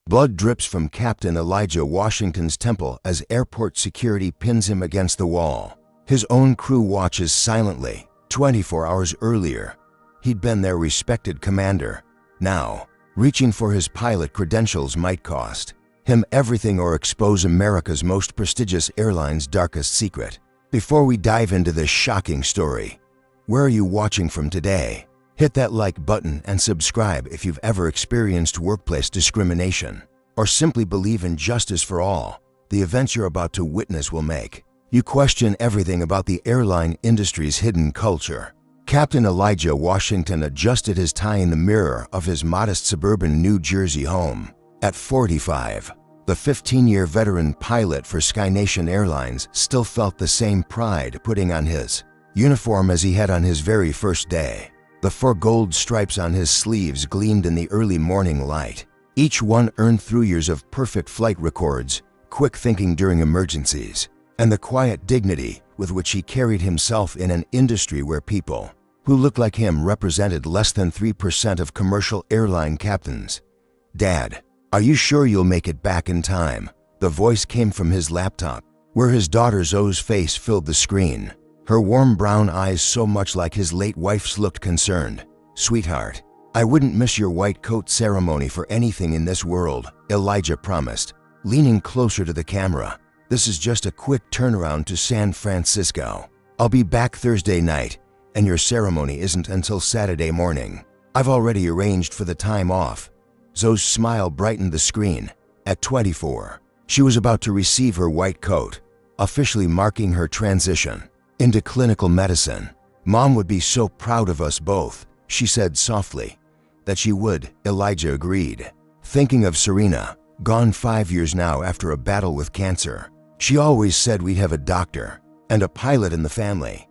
Blood drips from Captain Elijah Washington's temple as airport security pins him against the wall. His own crew watches silently. 24 hours earlier, he'd been their respected commander. Now, reaching for his pilot credentials might cost him everything or expose America's most prestigious airline's darkest secret. Before we dive into this shocking story, where are you watching from today? Hit that like button and subscribe if you've ever experienced workplace discrimination or simply believe in justice for all. The events you're about to witness will make you question everything about the airline industry's hidden culture. Captain Elijah Washington adjusted his tie in the mirror of his modest suburban New Jersey home. At 45, the 15-year veteran pilot for SkyNation Airlines still felt the same pride putting on his uniform as he had on his very first day. The 4 gold stripes on his sleeves gleamed in the early morning light, each one earned through years of perfect flight records, quick thinking during emergencies, and the quiet dignity with which he carried himself in an industry where people who looked like him represented less than 3% of commercial airline captains. "Dad, are you sure you'll make it back in time?" The voice came from his laptop, where his daughter Zoe's face filled the screen. Her warm brown eyes so much like his late wife's looked concerned. "Sweetheart, I wouldn't miss your white coat ceremony for anything in this world," Elijah promised, leaning closer to the camera. "This is just a quick turnaround to San Francisco. I'll be back Thursday night, and your ceremony isn't until Saturday morning. I've already arranged for the time off." Zoe's smile brightened the screen. At 24, she was about to receive her white coat, officially marking her transition into clinical medicine. "Mom would be so proud of us both," she said softly. "That she would," Elijah agreed, thinking of Serena, gone 5 years now after a battle with cancer. "She always said we'd have a doctor and a pilot in the family."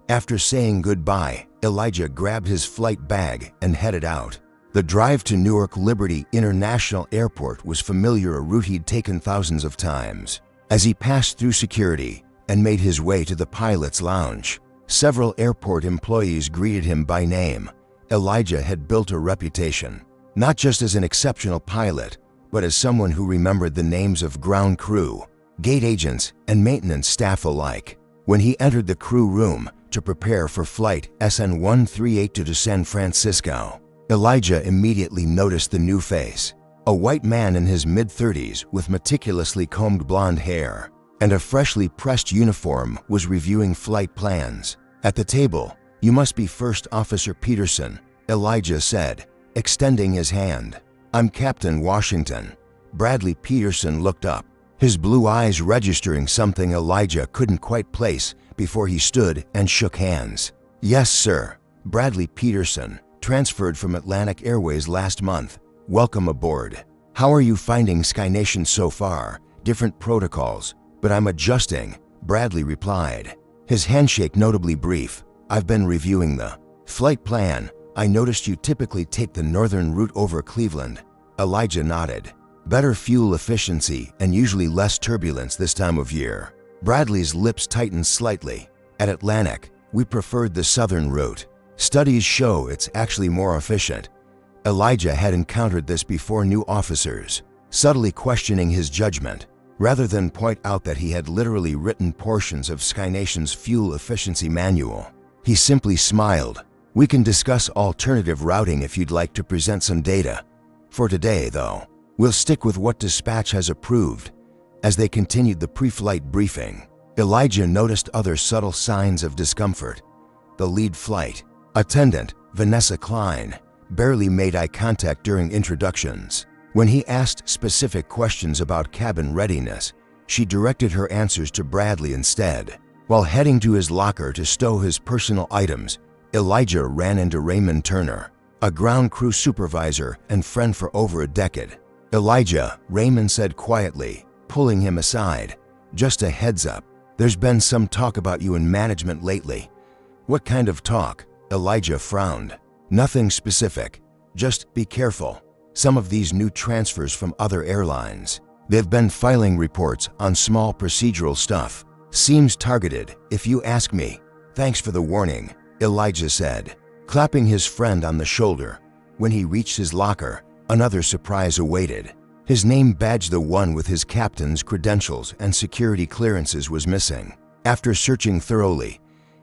After saying goodbye, Elijah grabbed his flight bag and headed out. The drive to Newark Liberty International Airport was familiar, a route he'd taken thousands of times. As he passed through security and made his way to the pilot's lounge, several airport employees greeted him by name. Elijah had built a reputation, not just as an exceptional pilot, but as someone who remembered the names of ground crew, gate agents, and maintenance staff alike. When he entered the crew room to prepare for flight SN-138 to San Francisco, Elijah immediately noticed the new face. A white man in his mid-30s with meticulously combed blonde hair and a freshly pressed uniform was reviewing flight plans. At the table, "You must be First Officer Peterson," Elijah said, extending his hand. "I'm Captain Washington." Bradley Peterson looked up, his blue eyes registering something Elijah couldn't quite place before he stood and shook hands. "Yes, sir." Bradley Peterson transferred from Atlantic Airways last month. "Welcome aboard. How are you finding SkyNation so far?" "Different protocols, but I'm adjusting," Bradley replied, his handshake notably brief. "I've been reviewing the flight plan. I noticed you typically take the northern route over Cleveland." Elijah nodded. "Better fuel efficiency and usually less turbulence this time of year." Bradley's lips tightened slightly. "At Atlantic, we preferred the southern route. Studies show it's actually more efficient." Elijah had encountered this before, new officers subtly questioning his judgment, rather than point out that he had literally written portions of SkyNation's fuel efficiency manual. He simply smiled. "We can discuss alternative routing if you'd like to present some data. For today, though, we'll stick with what dispatch has approved." As they continued the pre-flight briefing, Elijah noticed other subtle signs of discomfort. The lead flight attendant, Vanessa Klein, barely made eye contact during introductions. When he asked specific questions about cabin readiness, she directed her answers to Bradley instead. While heading to his locker to stow his personal items, Elijah ran into Raymond Turner, a ground crew supervisor and friend for over a decade. "Elijah," Raymond said quietly, pulling him aside, "just a heads up, there's been some talk about you in management lately." "What kind of talk?" Elijah frowned. "Nothing specific. Just be careful. Some of these new transfers from other airlines, they've been filing reports on small procedural stuff. Seems targeted, if you ask me." "Thanks for the warning," Elijah said, clapping his friend on the shoulder. When he reached his locker, another surprise awaited. His name badge, the one with his captain's credentials and security clearances, was missing. After searching thoroughly,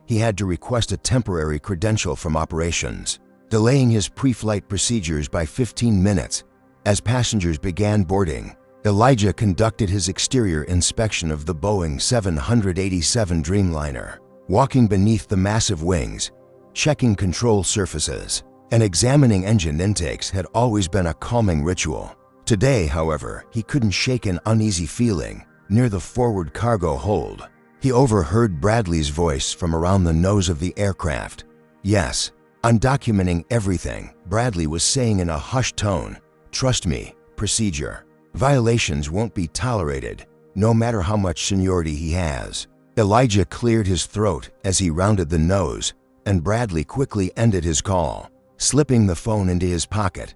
he had to request a temporary credential from operations, delaying his pre-flight procedures by 15 minutes. As passengers began boarding, Elijah conducted his exterior inspection of the Boeing 787 Dreamliner, walking beneath the massive wings, checking control surfaces, and examining engine intakes had always been a calming ritual. Today, however, he couldn't shake an uneasy feeling near the forward cargo hold. He overheard Bradley's voice from around the nose of the aircraft. "Yes, I'm documenting everything," Bradley was saying in a hushed tone. "Trust me, procedure. Violations won't be tolerated, no matter how much seniority he has." Elijah cleared his throat as he rounded the nose, and Bradley quickly ended his call, slipping the phone into his pocket.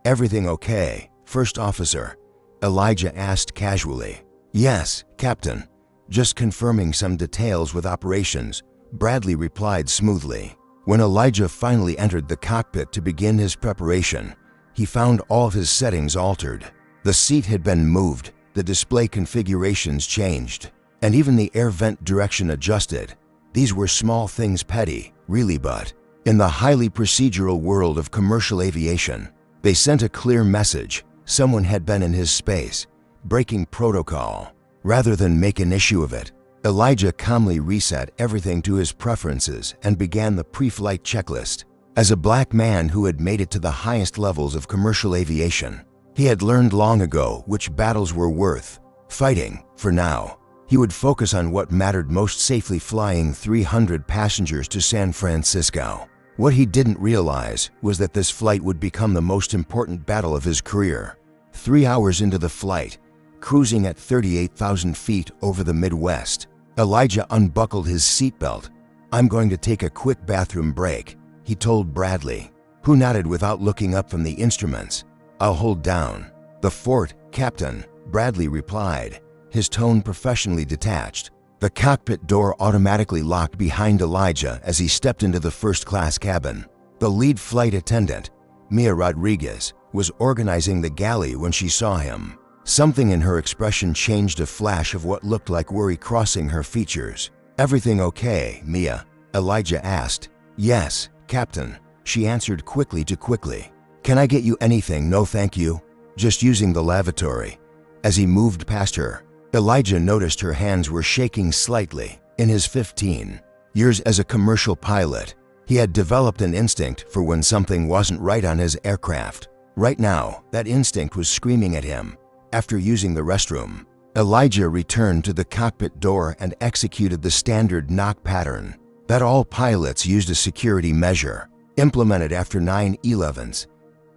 "Everything okay, First Officer?" Elijah asked casually. "Yes, Captain. Just confirming some details with operations," Bradley replied smoothly. When Elijah finally entered the cockpit to begin his preparation, he found all of his settings altered. The seat had been moved, the display configurations changed, and even the air vent direction adjusted. These were small things, petty, really, but in the highly procedural world of commercial aviation, they sent a clear message. Someone had been in his space, breaking protocol. Rather than make an issue of it, Elijah calmly reset everything to his preferences and began the pre-flight checklist. As a black man who had made it to the highest levels of commercial aviation, he had learned long ago which battles were worth fighting. For now, he would focus on what mattered most: safely flying 300 passengers to San Francisco. What he didn't realize was that this flight would become the most important battle of his career. 3 hours into the flight, cruising at 38,000 feet over the Midwest, Elijah unbuckled his seatbelt. "I'm going to take a quick bathroom break," he told Bradley, who nodded without looking up from the instruments. "I'll hold down the fort, Captain," Bradley replied, his tone professionally detached. The cockpit door automatically locked behind Elijah as he stepped into the first-class cabin. The lead flight attendant, Mia Rodriguez, was organizing the galley when she saw him. Something in her expression changed, a flash of what looked like worry crossing her features. "Everything okay, Mia?" Elijah asked. "Yes, Captain," she answered quickly. "Can I get you anything?" "No, thank you. Just using the lavatory." As he moved past her, Elijah noticed her hands were shaking slightly. In his 15 years as a commercial pilot, he had developed an instinct for when something wasn't right on his aircraft. Right now, that instinct was screaming at him. After using the restroom, Elijah returned to the cockpit door and executed the standard knock pattern that all pilots used, a security measure implemented after 9/11s.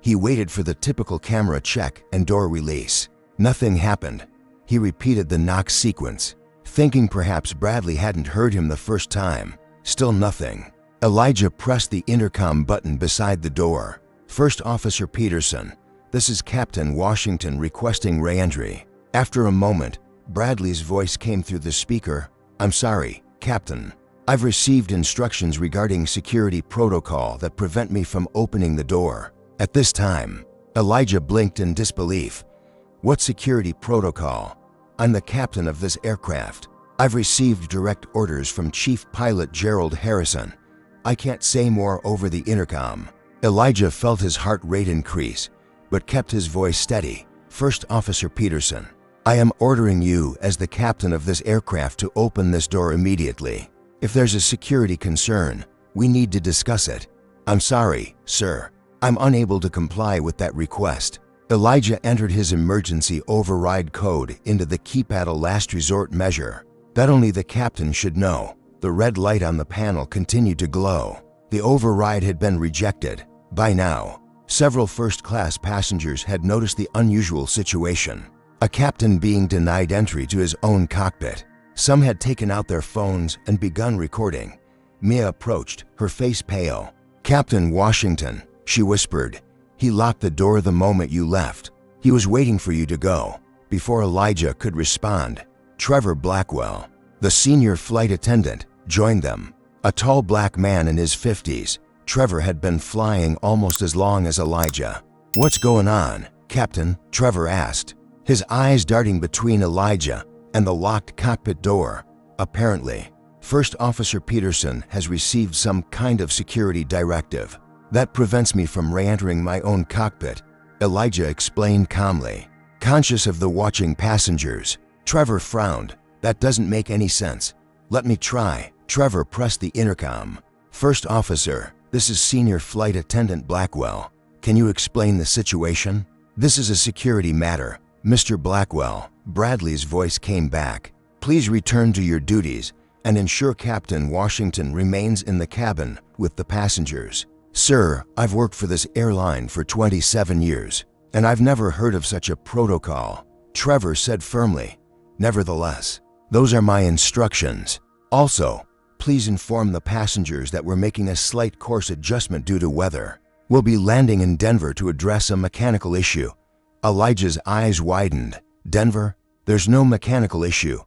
He waited for the typical camera check and door release. Nothing happened. He repeated the knock sequence, thinking perhaps Bradley hadn't heard him the first time. Still nothing. Elijah pressed the intercom button beside the door. "First Officer Peterson, this is Captain Washington requesting re-entry." After a moment, Bradley's voice came through the speaker. "I'm sorry, Captain. I've received instructions regarding security protocol that prevent me from opening the door." At this time, Elijah blinked in disbelief. "What security protocol? I'm the captain of this aircraft. I've received direct orders from Chief Pilot Gerald Harrison. I can't say more over the intercom." Elijah felt his heart rate increase, but kept his voice steady. "First Officer Peterson, I am ordering you as the captain of this aircraft to open this door immediately. If there's a security concern, we need to discuss it." "I'm sorry, sir. I'm unable to comply with that request." Elijah entered his emergency override code into the keypad, a last resort measure that only the captain should know. The red light on the panel continued to glow. The override had been rejected. By now, several first-class passengers had noticed the unusual situation. A captain being denied entry to his own cockpit. Some had taken out their phones and begun recording. Mia approached, her face pale. "Captain Washington," she whispered. "He locked the door the moment you left. He was waiting for you to go." Before Elijah could respond, Trevor Blackwell, the senior flight attendant, joined them. A tall black man in his 50s, Trevor had been flying almost as long as Elijah. "What's going on, Captain?" Trevor asked, his eyes darting between Elijah and the locked cockpit door. "Apparently, First Officer Peterson has received some kind of security directive that prevents me from re-entering my own cockpit," Elijah explained calmly. Conscious of the watching passengers, Trevor frowned. "That doesn't make any sense. Let me try." Trevor pressed the intercom. "First Officer, this is Senior Flight Attendant Blackwell. Can you explain the situation?" "This is a security matter, Mr. Blackwell," Bradley's voice came back. "Please return to your duties and ensure Captain Washington remains in the cabin with the passengers." "Sir, I've worked for this airline for 27 years, and I've never heard of such a protocol," Trevor said firmly. "Nevertheless, those are my instructions. Also, please inform the passengers that we're making a slight course adjustment due to weather. We'll be landing in Denver to address a mechanical issue." Elijah's eyes widened. "Denver? There's no mechanical issue,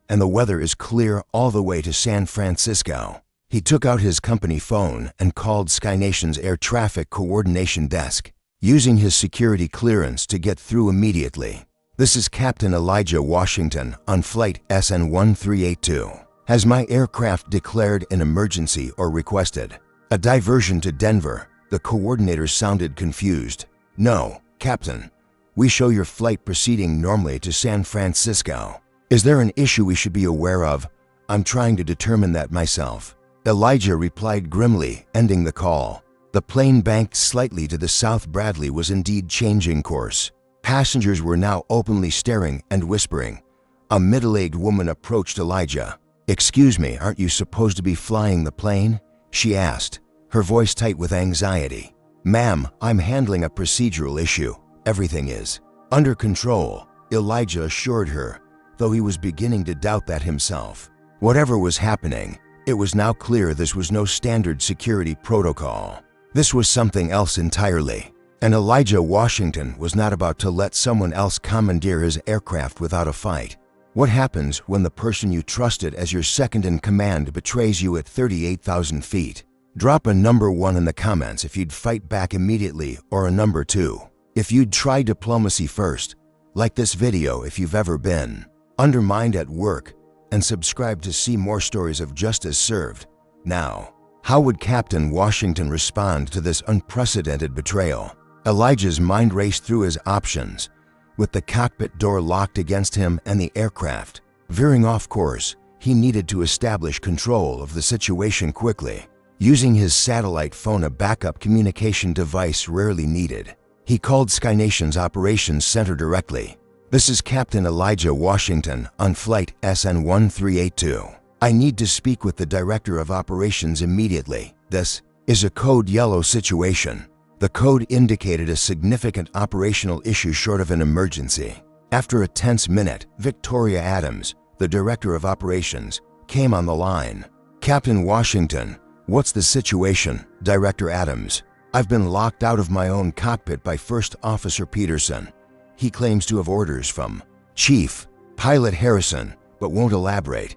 and the weather is clear all the way to San Francisco." He took out his company phone and called SkyNation's air traffic coordination desk, using his security clearance to get through immediately. "This is Captain Elijah Washington on flight SN1382. Has my aircraft declared an emergency or requested a diversion to Denver?" The coordinator sounded confused. "No, Captain. We show your flight proceeding normally to San Francisco. Is there an issue we should be aware of? I'm trying to determine that myself," Elijah replied grimly, ending the call. The plane banked slightly to the south. Bradley was indeed changing course. Passengers were now openly staring and whispering. A middle-aged woman approached Elijah. "Excuse me, aren't you supposed to be flying the plane?" she asked, her voice tight with anxiety. "Ma'am, I'm handling a procedural issue. Everything is under control," Elijah assured her, though he was beginning to doubt that himself. Whatever was happening, it was now clear this was no standard security protocol. This was something else entirely, and Elijah Washington was not about to let someone else commandeer his aircraft without a fight. What happens when the person you trusted as your second in command betrays you at 38,000 feet? Drop a number 1 in the comments if you'd fight back immediately, or a number 2 if you'd try diplomacy first. Like this video if you've ever been undermined at work, and subscribe to see more stories of justice served. Now, how would Captain Washington respond to this unprecedented betrayal? Elijah's mind raced through his options, with the cockpit door locked against him and the aircraft veering off course. He needed to establish control of the situation quickly. Using his satellite phone, a backup communication device rarely needed, he called SkyNation's operations center directly. "This is Captain Elijah Washington on flight SN1382. I need to speak with the Director of Operations immediately. This is a code yellow situation." The code indicated a significant operational issue short of an emergency. After a tense minute, Victoria Adams, the Director of Operations, came on the line. "Captain Washington, what's the situation?" Director Adams: "I've been locked out of my own cockpit by First Officer Peterson. He claims to have orders from Chief Pilot Harrison, but won't elaborate.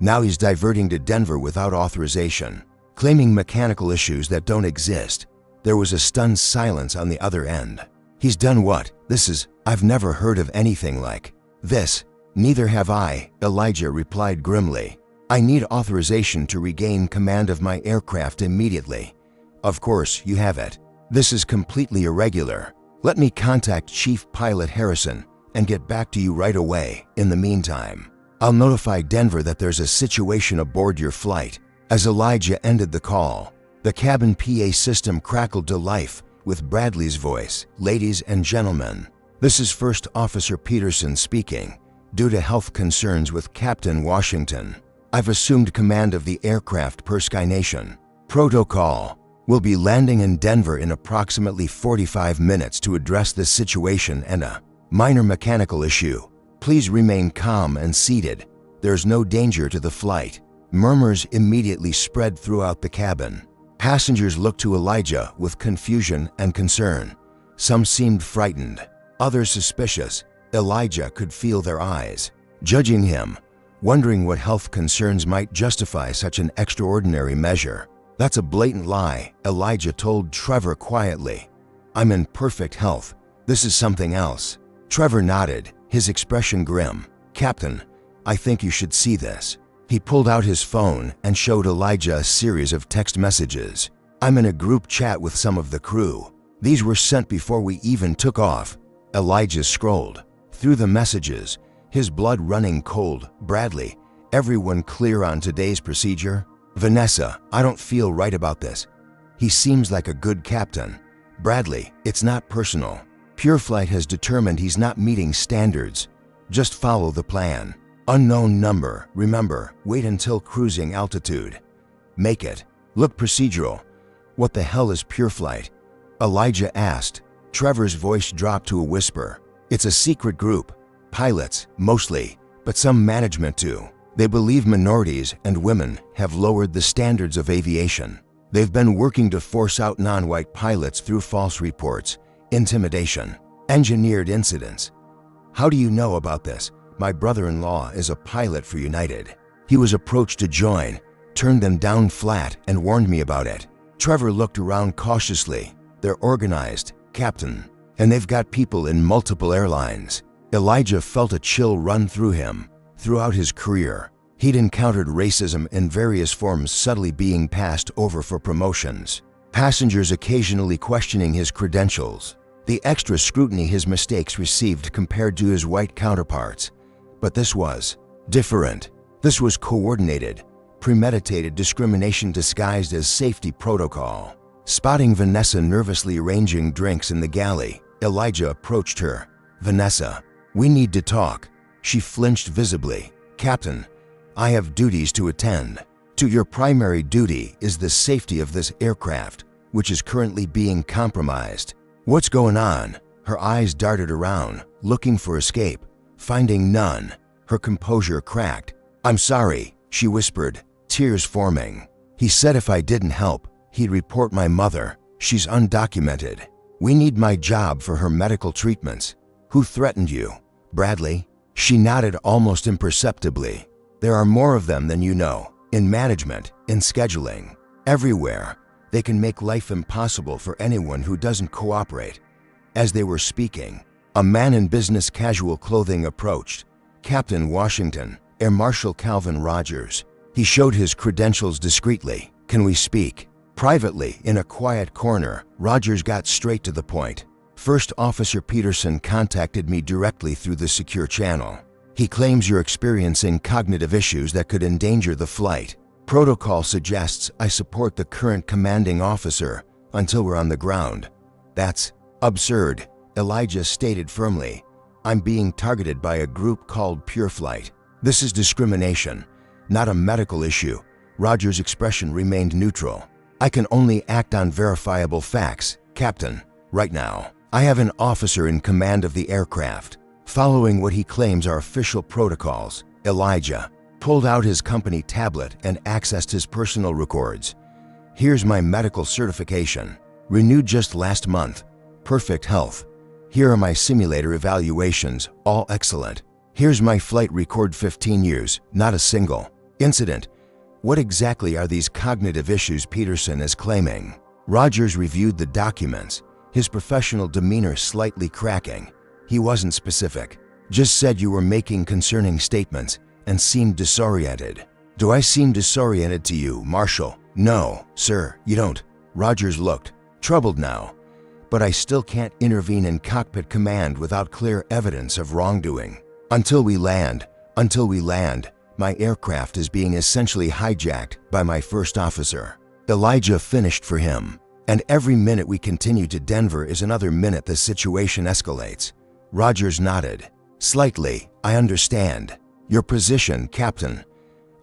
Now he's diverting to Denver without authorization, claiming mechanical issues that don't exist." There was a stunned silence on the other end. "He's done what? I've never heard of anything like this." "Neither have I," Elijah replied grimly. "I need authorization to regain command of my aircraft immediately." "Of course you have it. This is completely irregular. Let me contact Chief Pilot Harrison and get back to you right away. In the meantime, I'll notify Denver that there's a situation aboard your flight." As Elijah ended the call, the cabin PA system crackled to life with Bradley's voice. "Ladies and gentlemen, this is First Officer Peterson speaking. Due to health concerns with Captain Washington, I've assumed command of the aircraft per SkyNation protocol. We'll be landing in Denver in approximately 45 minutes to address this situation and a minor mechanical issue. Please remain calm and seated. There's no danger to the flight." Murmurs immediately spread throughout the cabin. Passengers looked to Elijah with confusion and concern. Some seemed frightened, others suspicious. Elijah could feel their eyes judging him, wondering what health concerns might justify such an extraordinary measure. "That's a blatant lie," Elijah told Trevor quietly. "I'm in perfect health. This is something else." Trevor nodded, his expression grim. "Captain, I think you should see this." He pulled out his phone and showed Elijah a series of text messages. "I'm in a group chat with some of the crew. These were sent before we even took off." Elijah scrolled through the messages, his blood running cold. "Bradley, everyone clear on today's procedure?" "Vanessa, I don't feel right about this. He seems like a good captain." "Bradley, it's not personal. PureFlight has determined he's not meeting standards. Just follow the plan." "Unknown number, remember, wait until cruising altitude. Make it look procedural." "What the hell is PureFlight?" Elijah asked. Trevor's voice dropped to a whisper. "It's a secret group. Pilots, mostly, but some management too. They believe minorities and women have lowered the standards of aviation. They've been working to force out non-white pilots through false reports, intimidation, engineered incidents." "How do you know about this?" "My brother-in-law is a pilot for United. He was approached to join, turned them down flat, and warned me about it." Trevor looked around cautiously. "They're organized, Captain, and they've got people in multiple airlines." Elijah felt a chill run through him. Throughout his career, he'd encountered racism in various forms subtly being passed over for promotions. Passengers occasionally questioning his credentials. The extra scrutiny his mistakes received compared to his white counterparts. But this was different. This was coordinated, premeditated discrimination disguised as safety protocol. Spotting Vanessa nervously arranging drinks in the galley, Elijah approached her. "Vanessa, we need to talk." She flinched visibly. "Captain, I have duties to attend to. Your primary duty is the safety of this aircraft, which is currently being compromised." "What's going on?" Her eyes darted around, looking for escape. Finding none, her composure cracked. "I'm sorry," she whispered, tears forming. "He said if I didn't help, he'd report my mother. She's undocumented. We need my job for her medical treatments." "Who threatened you?" "Bradley." She nodded almost imperceptibly. "There are more of them than you know. In management, in scheduling, everywhere. They can make life impossible for anyone who doesn't cooperate." As they were speaking, a man in business casual clothing approached. "Captain Washington, Air Marshal Calvin Rogers." He showed his credentials discreetly. "Can we speak?" Privately, in a quiet corner, Rogers got straight to the point. "First Officer Peterson contacted me directly through the secure channel. He claims you're experiencing cognitive issues that could endanger the flight. Protocol suggests I support the current commanding officer until we're on the ground." "That's absurd," Elijah stated firmly. "I'm being targeted by a group called PureFlight. This is discrimination, not a medical issue." Rogers' expression remained neutral. "I can only act on verifiable facts, Captain. Right now, I have an officer in command of the aircraft, following what he claims are official protocols." Elijah pulled out his company tablet and accessed his personal records. "Here's my medical certification, renewed just last month. Perfect health. Here are my simulator evaluations, all excellent. Here's my flight record, 15 years, not a single incident." "What exactly are these cognitive issues Peterson is claiming?" Rogers reviewed the documents, his professional demeanor slightly cracking. He wasn't specific. "Just said you were making concerning statements and seemed disoriented." "Do I seem disoriented to you, Marshal?" "No, sir, you don't." Rogers looked troubled now. "But I still can't intervene in cockpit command without clear evidence of wrongdoing. Until we land, my aircraft is being essentially hijacked by my first officer." Elijah finished for him. "And every minute we continue to Denver is another minute the situation escalates." Rogers nodded. "Slightly, I understand your position, Captain.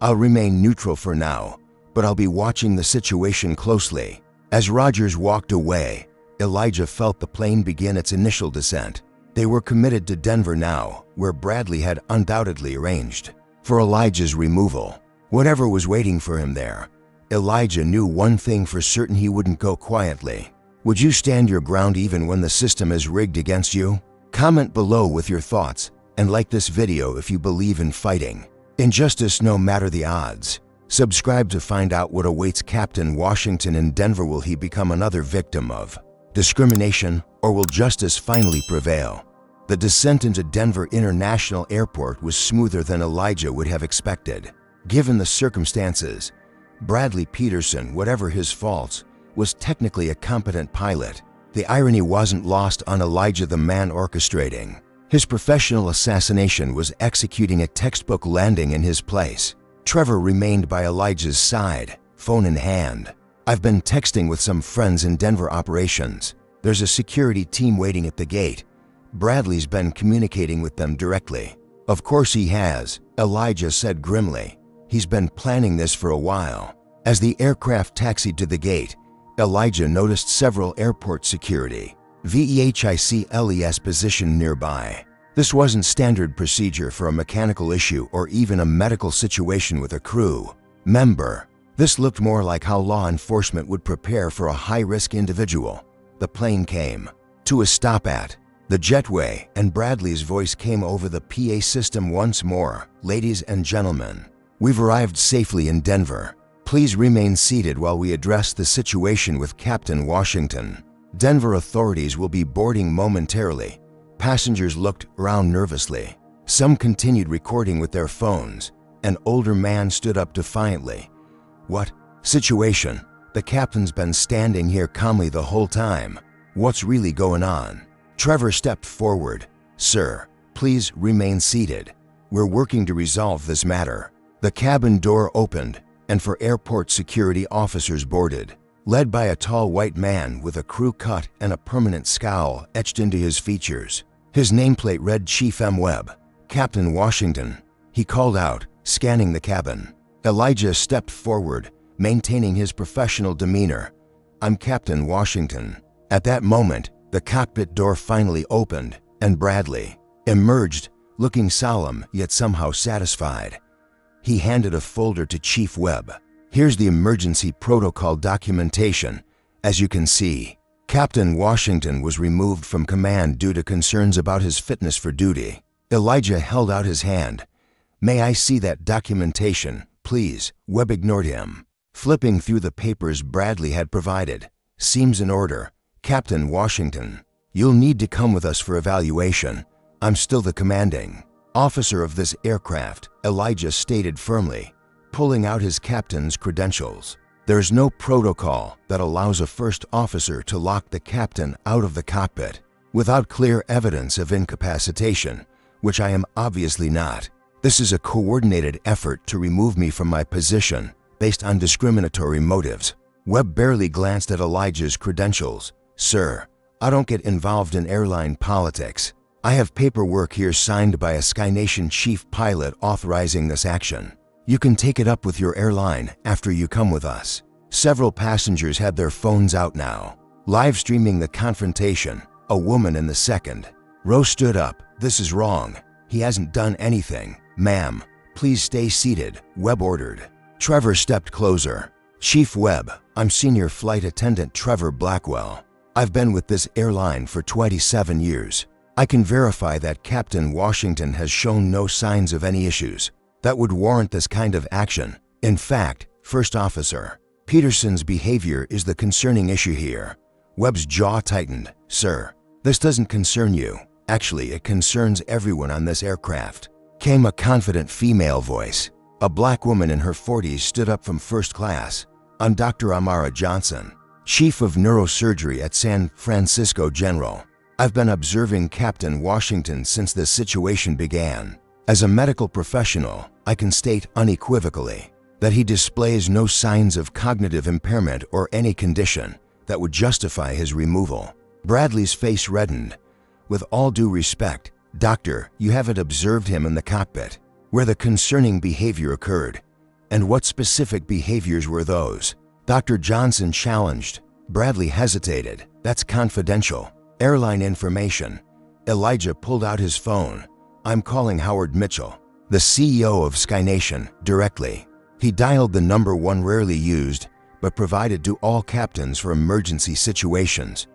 I'll remain neutral for now, but I'll be watching the situation closely." As Rogers walked away, Elijah felt the plane begin its initial descent. They were committed to Denver now, where Bradley had undoubtedly arranged for Elijah's removal. Whatever was waiting for him there, Elijah knew one thing for certain: he wouldn't go quietly. Would you stand your ground even when the system is rigged against you? Comment below with your thoughts, and like this video if you believe in fighting injustice no matter the odds. Subscribe to find out what awaits Captain Washington in Denver. Will he become another victim of discrimination Or will justice finally prevail? The descent into Denver International Airport was smoother than Elijah would have expected. Given the circumstances, Bradley Peterson, whatever his faults, was technically a competent pilot. The irony wasn't lost on Elijah, the man orchestrating. His professional assassination was executing a textbook landing in his place. Trevor remained by Elijah's side, phone in hand. "I've been texting with some friends in Denver operations. There's a security team waiting at the gate. Bradley's been communicating with them directly." "Of course he has," Elijah said grimly. "He's been planning this for a while." As the aircraft taxied to the gate, Elijah noticed several airport security vehicles positioned nearby. This wasn't standard procedure for a mechanical issue or even a medical situation with a crew member. This looked more like how law enforcement would prepare for a high-risk individual. The plane came to a stop at the jetway, and Bradley's voice came over the PA system once more. "Ladies and gentlemen, we've arrived safely in Denver. Please remain seated while we address the situation with Captain Washington. Denver authorities will be boarding momentarily." Passengers looked around nervously. Some continued recording with their phones. An older man stood up defiantly. "What situation? The captain's been standing here calmly the whole time. What's really going on?" Trevor stepped forward. "Sir, please remain seated. We're working to resolve this matter." The cabin door opened, and four airport security officers boarded, led by a tall white man with a crew cut and a permanent scowl etched into his features. His nameplate read Chief M. Webb, Captain Washington. He called out, scanning the cabin. Elijah stepped forward, maintaining his professional demeanor. "I'm Captain Washington." At that moment, the cockpit door finally opened, and Bradley emerged, looking solemn yet somehow satisfied. He handed a folder to Chief Webb. "Here's the emergency protocol documentation. As you can see, Captain Washington was removed from command due to concerns about his fitness for duty." Elijah held out his hand. "May I see that documentation, please?" Webb ignored him. Flipping through the papers Bradley had provided. "Seems in order. Captain Washington, you'll need to come with us for evaluation. I'm still the commanding officer of this aircraft," Elijah stated firmly, pulling out his captain's credentials. "There's no protocol that allows a first officer to lock the captain out of the cockpit without clear evidence of incapacitation, which I am obviously not. This is a coordinated effort to remove me from my position based on discriminatory motives." Webb barely glanced at Elijah's credentials. "Sir, I don't get involved in airline politics. I have paperwork here signed by a SkyNation chief pilot authorizing this action. You can take it up with your airline after you come with us." Several passengers had their phones out now, live streaming the confrontation. A woman in the second row stood up. "This is wrong. He hasn't done anything." "Ma'am, please stay seated," Webb ordered. Trevor stepped closer. "Chief Webb, I'm Senior Flight Attendant Trevor Blackwell. I've been with this airline for 27 years. I can verify that Captain Washington has shown no signs of any issues that would warrant this kind of action. In fact, First Officer Peterson's behavior is the concerning issue here." Webb's jaw tightened. "Sir, this doesn't concern you. Actually, it concerns everyone on this aircraft," came a confident female voice. A black woman in her 40s stood up from first class. "I'm Dr. Amara Johnson, Chief of Neurosurgery at San Francisco General. I've been observing Captain Washington since this situation began. As a medical professional, I can state unequivocally that he displays no signs of cognitive impairment or any condition that would justify his removal." Bradley's face reddened. "With all due respect, Doctor, you haven't observed him in the cockpit where the concerning behavior occurred. And what specific behaviors were those?" Dr. Johnson challenged. Bradley hesitated. "That's confidential. Airline information." Elijah pulled out his phone. "I'm calling Howard Mitchell, the CEO of SkyNation, directly." He dialed the number one rarely used, but provided to all captains for emergency situations.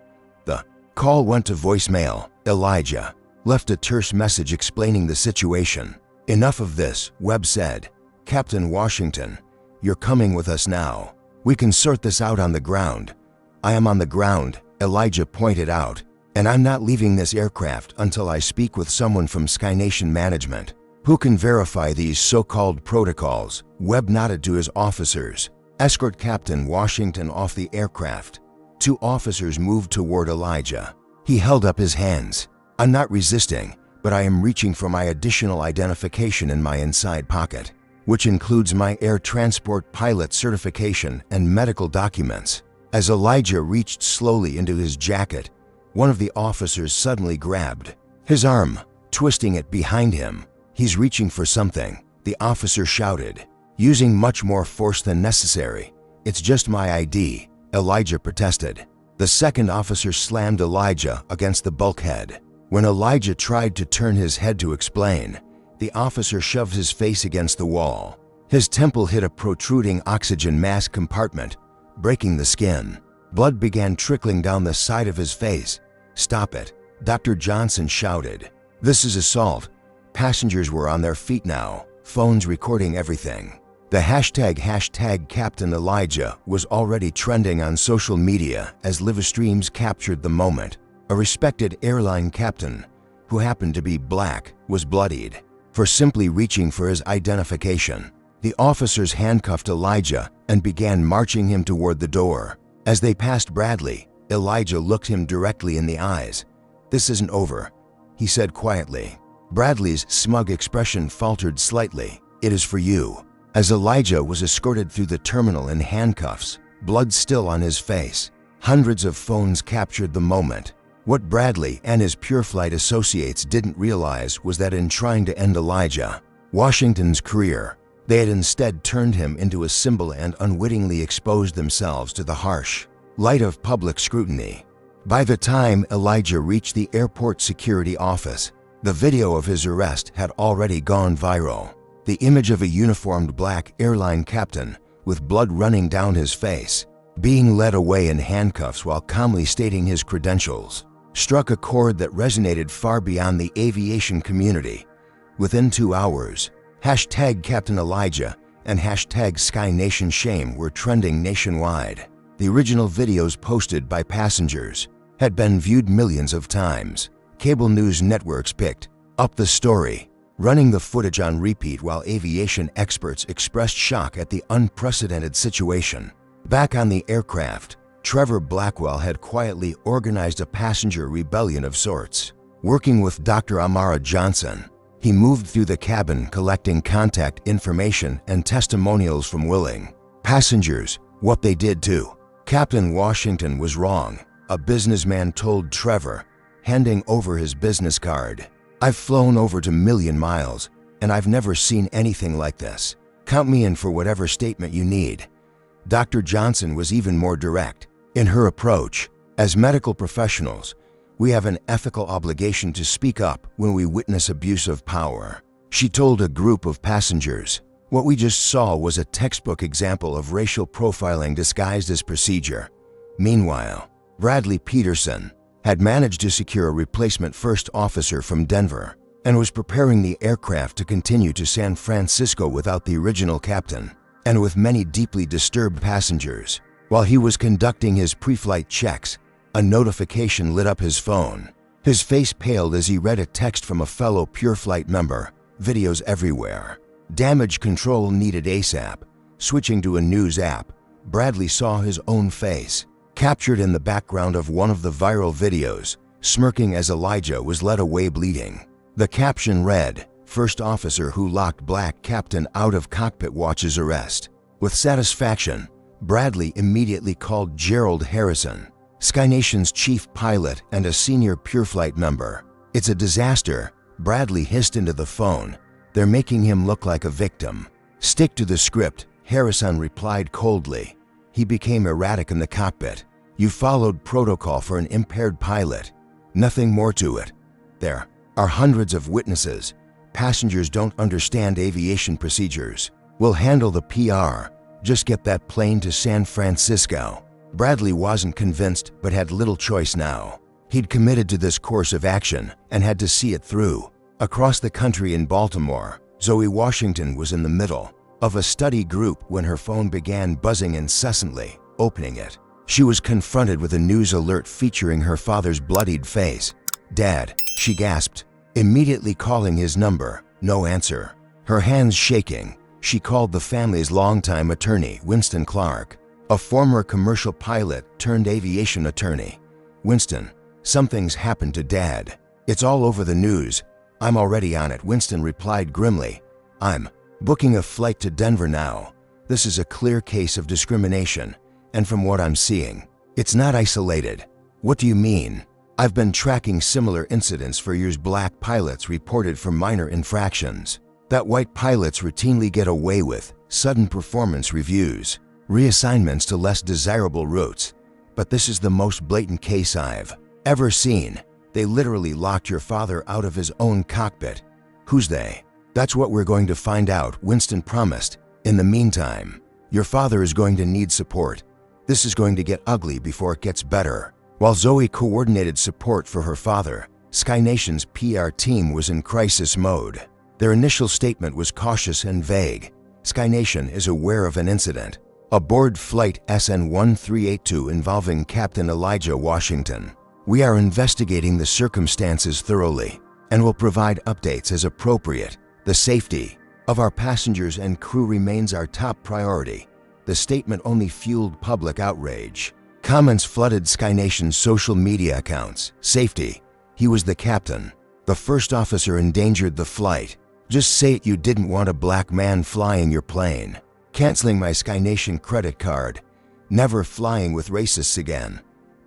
The call went to voicemail. Elijah left a terse message explaining the situation. "Enough of this," Webb said. "Captain Washington, you're coming with us now. We can sort this out on the ground." "I am on the ground," Elijah pointed out. and I'm not leaving this aircraft until I speak with someone from SkyNation management who can verify these so-called protocols. Webb nodded to his officers. Escort Captain Washington off the aircraft. 2 officers moved toward Elijah. He held up his hands. I'm not resisting, but I am reaching for my additional identification in my inside pocket, which includes my air transport pilot certification and medical documents. As Elijah reached slowly into his jacket, one of the officers suddenly grabbed his arm, twisting it behind him. He's reaching for something, the officer shouted, using much more force than necessary. It's just my ID, Elijah protested. The second officer slammed Elijah against the bulkhead. When Elijah tried to turn his head to explain, the officer shoved his face against the wall. His temple hit a protruding oxygen mask compartment, breaking the skin. Blood began trickling down the side of his face. "Stop it," Dr. Johnson shouted. "This is assault." Passengers were on their feet now, phones recording everything. The hashtag Captain Elijah was already trending on social media as live streams captured the moment. A respected airline captain, who happened to be black, was bloodied for simply reaching for his identification. The officers handcuffed Elijah and began marching him toward the door. As they passed Bradley, Elijah looked him directly in the eyes. "This isn't over," he said quietly. Bradley's smug expression faltered slightly. "It is for you." As Elijah was escorted through the terminal in handcuffs, blood still on his face, hundreds of phones captured the moment. What Bradley and his PureFlight associates didn't realize was that in trying to end Elijah Washington's career, they had instead turned him into a symbol and unwittingly exposed themselves to the harsh light of public scrutiny. By the time Elijah reached the airport security office, the video of his arrest had already gone viral. The image of a uniformed black airline captain with blood running down his face, being led away in handcuffs while calmly stating his credentials, struck a chord that resonated far beyond the aviation community. Within 2 hours, #Captain Elijah and #SkyNation Shame were trending nationwide. The original videos posted by passengers had been viewed millions of times. Cable news networks picked up the story, running the footage on repeat while aviation experts expressed shock at the unprecedented situation. Back on the aircraft, Trevor Blackwell had quietly organized a passenger rebellion of sorts. Working with Dr. Amara Johnson, he moved through the cabin collecting contact information and testimonials from willing passengers, what they did too. Captain Washington was wrong, a businessman told Trevor, handing over his business card. "I've flown over 2,000,000 miles, and I've never seen anything like this. Count me in for whatever statement you need." Dr. Johnson was even more direct in her approach. "As medical professionals, we have an ethical obligation to speak up when we witness abuse of power," she told a group of passengers. "What we just saw was a textbook example of racial profiling disguised as procedure." Meanwhile, Bradley Peterson had managed to secure a replacement first officer from Denver and was preparing the aircraft to continue to San Francisco without the original captain and with many deeply disturbed passengers. While he was conducting his pre-flight checks, a notification lit up his phone. His face paled as he read a text from a fellow PureFlight member. "Videos everywhere. Damage control needed ASAP." Switching to a news app, Bradley saw his own face, captured in the background of one of the viral videos, smirking as Elijah was led away bleeding. The caption read, "First officer who locked black captain out of cockpit watches arrest." With satisfaction, Bradley immediately called Gerald Harrison, SkyNation's chief pilot and a senior PureFlight member. "It's a disaster," Bradley hissed into the phone. "They're making him look like a victim." "Stick to the script," Harrison replied coldly. He became erratic in the cockpit. "You followed protocol for an impaired pilot. Nothing more to it. There are hundreds of witnesses. Passengers don't understand aviation procedures. We'll handle the PR. Just get that plane to San Francisco." Bradley wasn't convinced but had little choice now. He'd committed to this course of action and had to see it through. Across the country in Baltimore, Zoe Washington was in the middle of a study group when her phone began buzzing incessantly. Opening it, She was confronted with a news alert featuring her father's bloodied face. "Dad," she gasped, immediately calling his number. No answer. Her hands shaking, she called the family's longtime attorney, Winston Clark, a former commercial pilot turned aviation attorney. "Winston, something's happened to Dad. It's all over the news." "I'm already on it," Winston replied grimly. "I'm booking a flight to Denver now. This is a clear case of discrimination, and from what I'm seeing, it's not isolated." "What do you mean?" "I've been tracking similar incidents for years. Black pilots reported for minor infractions that white pilots routinely get away with, sudden performance reviews, reassignments to less desirable routes. But this is the most blatant case I've ever seen. They literally locked your father out of his own cockpit." "Who's they?" "That's what we're going to find out," Winston promised. "In the meantime, your father is going to need support. This is going to get ugly before it gets better." While Zoe coordinated support for her father, SkyNation's PR team was in crisis mode. Their initial statement was cautious and vague. SkyNation is aware of an incident aboard flight SN1382 involving Captain Elijah Washington. "We are investigating the circumstances thoroughly and will provide updates as appropriate. The safety of our passengers and crew remains our top priority." The statement only fueled public outrage. Comments flooded SkyNation's social media accounts. "Safety? He was the captain. The first officer endangered the flight. Just say it, you didn't want a black man flying your plane. Canceling my SkyNation credit card. Never flying with racists again."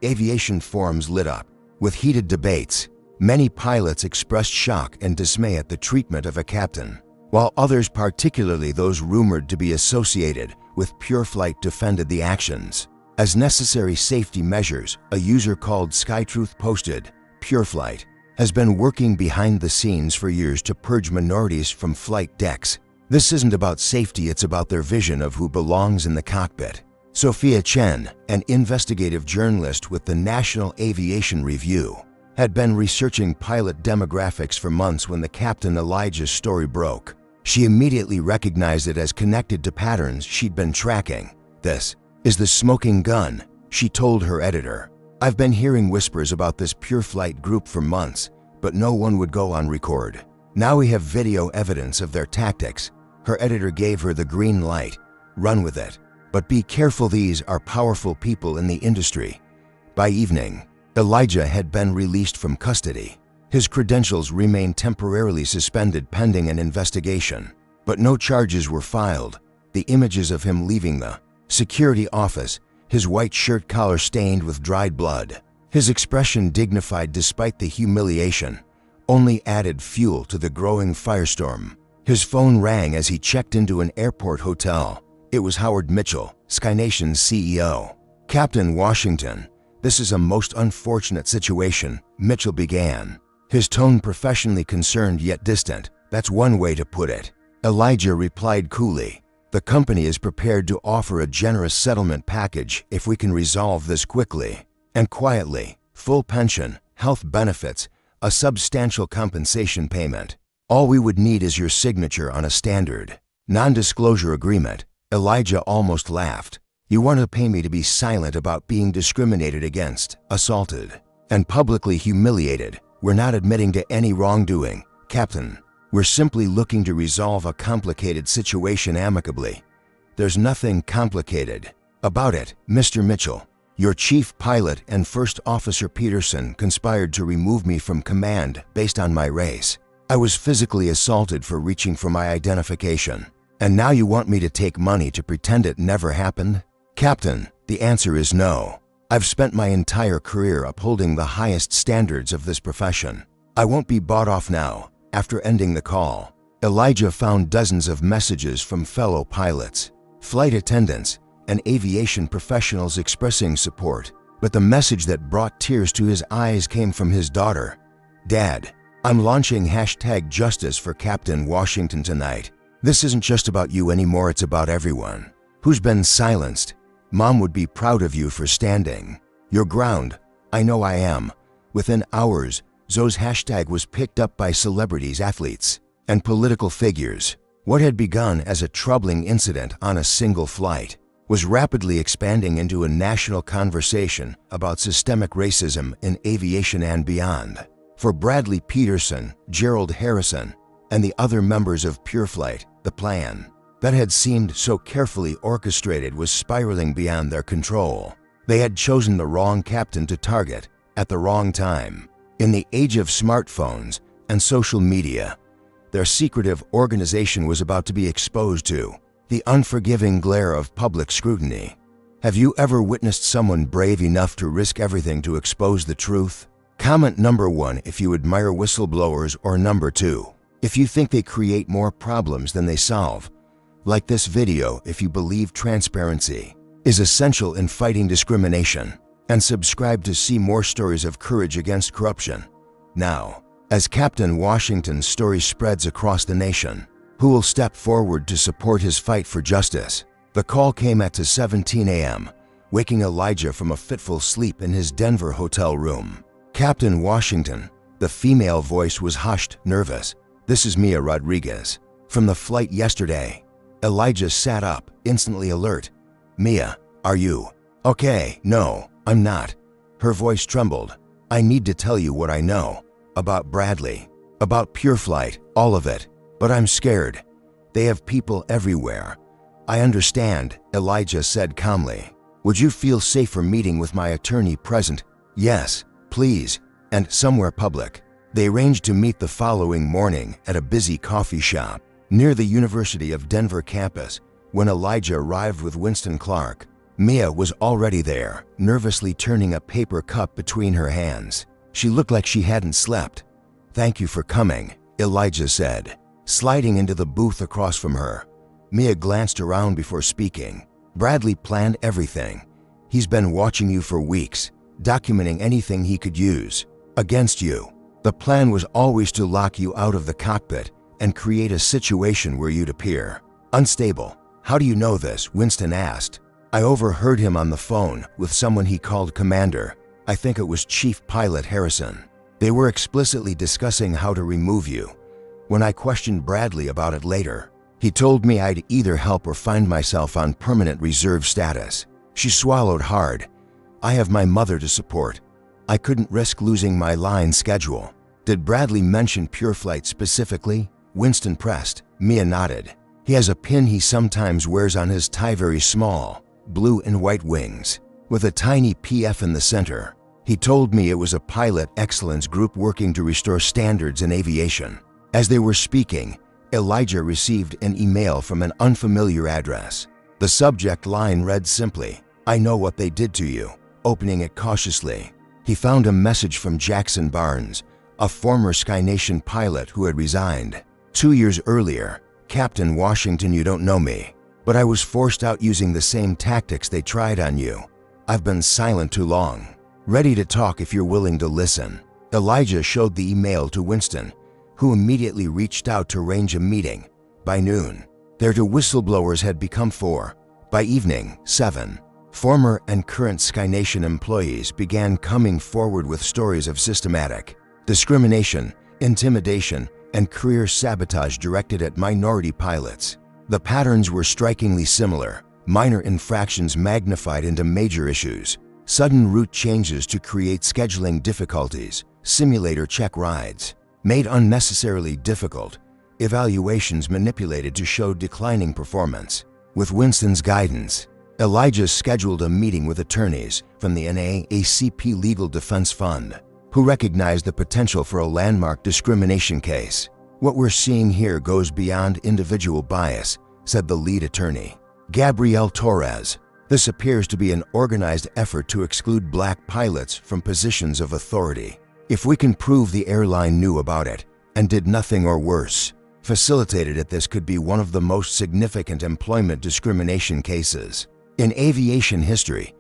Aviation forums lit up with heated debates. Many pilots expressed shock and dismay at the treatment of a captain, while others, particularly those rumored to be associated with PureFlight, defended the actions as necessary safety measures. A user called SkyTruth posted, "PureFlight has been working behind the scenes for years to purge minorities from flight decks. This isn't about safety, it's about their vision of who belongs in the cockpit." Sophia Chen, an investigative journalist with the National Aviation Review, had been researching pilot demographics for months when the Captain Elijah's story broke. She immediately recognized it as connected to patterns she'd been tracking. "This is the smoking gun," she told her editor. "I've been hearing whispers about this PureFlight group for months, but no one would go on record. Now we have video evidence of their tactics." Her editor gave her the green light. "Run with it. But be careful, these are powerful people in the industry." By evening, Elijah had been released from custody. His credentials remained temporarily suspended pending an investigation, but no charges were filed. The images of him leaving the security office, his white shirt collar stained with dried blood, his expression dignified despite the humiliation, only added fuel to the growing firestorm. His phone rang as he checked into an airport hotel. It was Howard Mitchell, SkyNation's CEO. "Captain Washington, this is a most unfortunate situation," Mitchell began, his tone professionally concerned yet distant. "That's one way to put it." Elijah replied coolly, "The company is prepared to offer a generous settlement package if we can resolve this quickly and quietly. Full pension, health benefits, a substantial compensation payment. All we would need is your signature on a standard non-disclosure agreement." Elijah almost laughed. "You want to pay me to be silent about being discriminated against, assaulted, and publicly humiliated? We're not admitting to any wrongdoing, Captain. We're simply looking to resolve a complicated situation amicably." "There's nothing complicated about it, Mr. Mitchell. Your chief pilot and first officer Peterson conspired to remove me from command based on my race. I was physically assaulted for reaching for my identification. And now you want me to take money to pretend it never happened?" "Captain, the answer is no. I've spent my entire career upholding the highest standards of this profession. I won't be bought off now." After ending the call, Elijah found dozens of messages from fellow pilots, flight attendants, and aviation professionals expressing support. But the message that brought tears to his eyes came from his daughter. "Dad, I'm launching #Justice for Captain Washington tonight. This isn't just about you anymore, it's about everyone who's been silenced. Mom would be proud of you for standing your ground." "I know I am." Within hours, Zoe's hashtag was picked up by celebrities, athletes, and political figures. What had begun as a troubling incident on a single flight was rapidly expanding into a national conversation about systemic racism in aviation and beyond. For Bradley Peterson, Gerald Harrison, and the other members of PureFlight, the plan that had seemed so carefully orchestrated was spiraling beyond their control. They had chosen the wrong captain to target at the wrong time. In the age of smartphones and social media, their secretive organization was about to be exposed to the unforgiving glare of public scrutiny. Have you ever witnessed someone brave enough to risk everything to expose the truth? Comment number 1 if you admire whistleblowers, or number 2 if you think they create more problems than they solve. Like this video if you believe transparency is essential in fighting discrimination, and subscribe to see more stories of courage against corruption. Now, as Captain Washington's story spreads across the nation, who will step forward to support his fight for justice? The call came at 2:17 a.m., waking Elijah from a fitful sleep in his Denver hotel room. Captain Washington, the female voice was hushed, nervous. This is Mia Rodriguez. From the flight yesterday. Elijah sat up, instantly alert. Mia, are you okay? No, I'm not. Her voice trembled. I need to tell you what I know. About Bradley. About PureFlight, all of it. But I'm scared. They have people everywhere. I understand, Elijah said calmly. Would you feel safer meeting with my attorney present? Yes, please, and somewhere public. They arranged to meet the following morning at a busy coffee shop near the University of Denver campus. When Elijah arrived with Winston Clark, Mia was already there, nervously turning a paper cup between her hands. She looked like she hadn't slept. Thank you for coming, Elijah said, sliding into the booth across from her. Mia glanced around before speaking. Bradley planned everything. He's been watching you for weeks, documenting anything he could use against you. The plan was always to lock you out of the cockpit and create a situation where you'd appear unstable. How do you know this? Winston asked. I overheard him on the phone with someone he called Commander. I think it was Chief Pilot Harrison. They were explicitly discussing how to remove you. When I questioned Bradley about it later, he told me I'd either help or find myself on permanent reserve status. She swallowed hard. I have my mother to support. I couldn't risk losing my line schedule. Did Bradley mention PureFlight specifically? Winston pressed. Mia nodded. He has a pin he sometimes wears on his tie, very small, blue and white wings, with a tiny PF in the center. He told me it was a pilot excellence group working to restore standards in aviation. As they were speaking, Elijah received an email from an unfamiliar address. The subject line read simply, I know what they did to you. Opening it cautiously, he found a message from Jackson Barnes, a former SkyNation pilot who had resigned. 2 years earlier, Captain Washington, you don't know me, but I was forced out using the same tactics they tried on you. I've been silent too long. Ready to talk if you're willing to listen. Elijah showed the email to Winston, who immediately reached out to arrange a meeting. By noon, their two whistleblowers had become 4. By evening, 7. Former and current SkyNation employees began coming forward with stories of systematic discrimination, intimidation, and career sabotage directed at minority pilots. The patterns were strikingly similar: minor infractions magnified into major issues, sudden route changes to create scheduling difficulties, simulator check rides made unnecessarily difficult, evaluations manipulated to show declining performance. With Winston's guidance, Elijah scheduled a meeting with attorneys from the NAACP Legal Defense Fund, who recognized the potential for a landmark discrimination case. What we're seeing here goes beyond individual bias, said the lead attorney, Gabrielle Torres. This appears to be an organized effort to exclude black pilots from positions of authority. If we can prove the airline knew about it and did nothing, or worse, facilitated it, this could be one of the most significant employment discrimination cases in aviation history.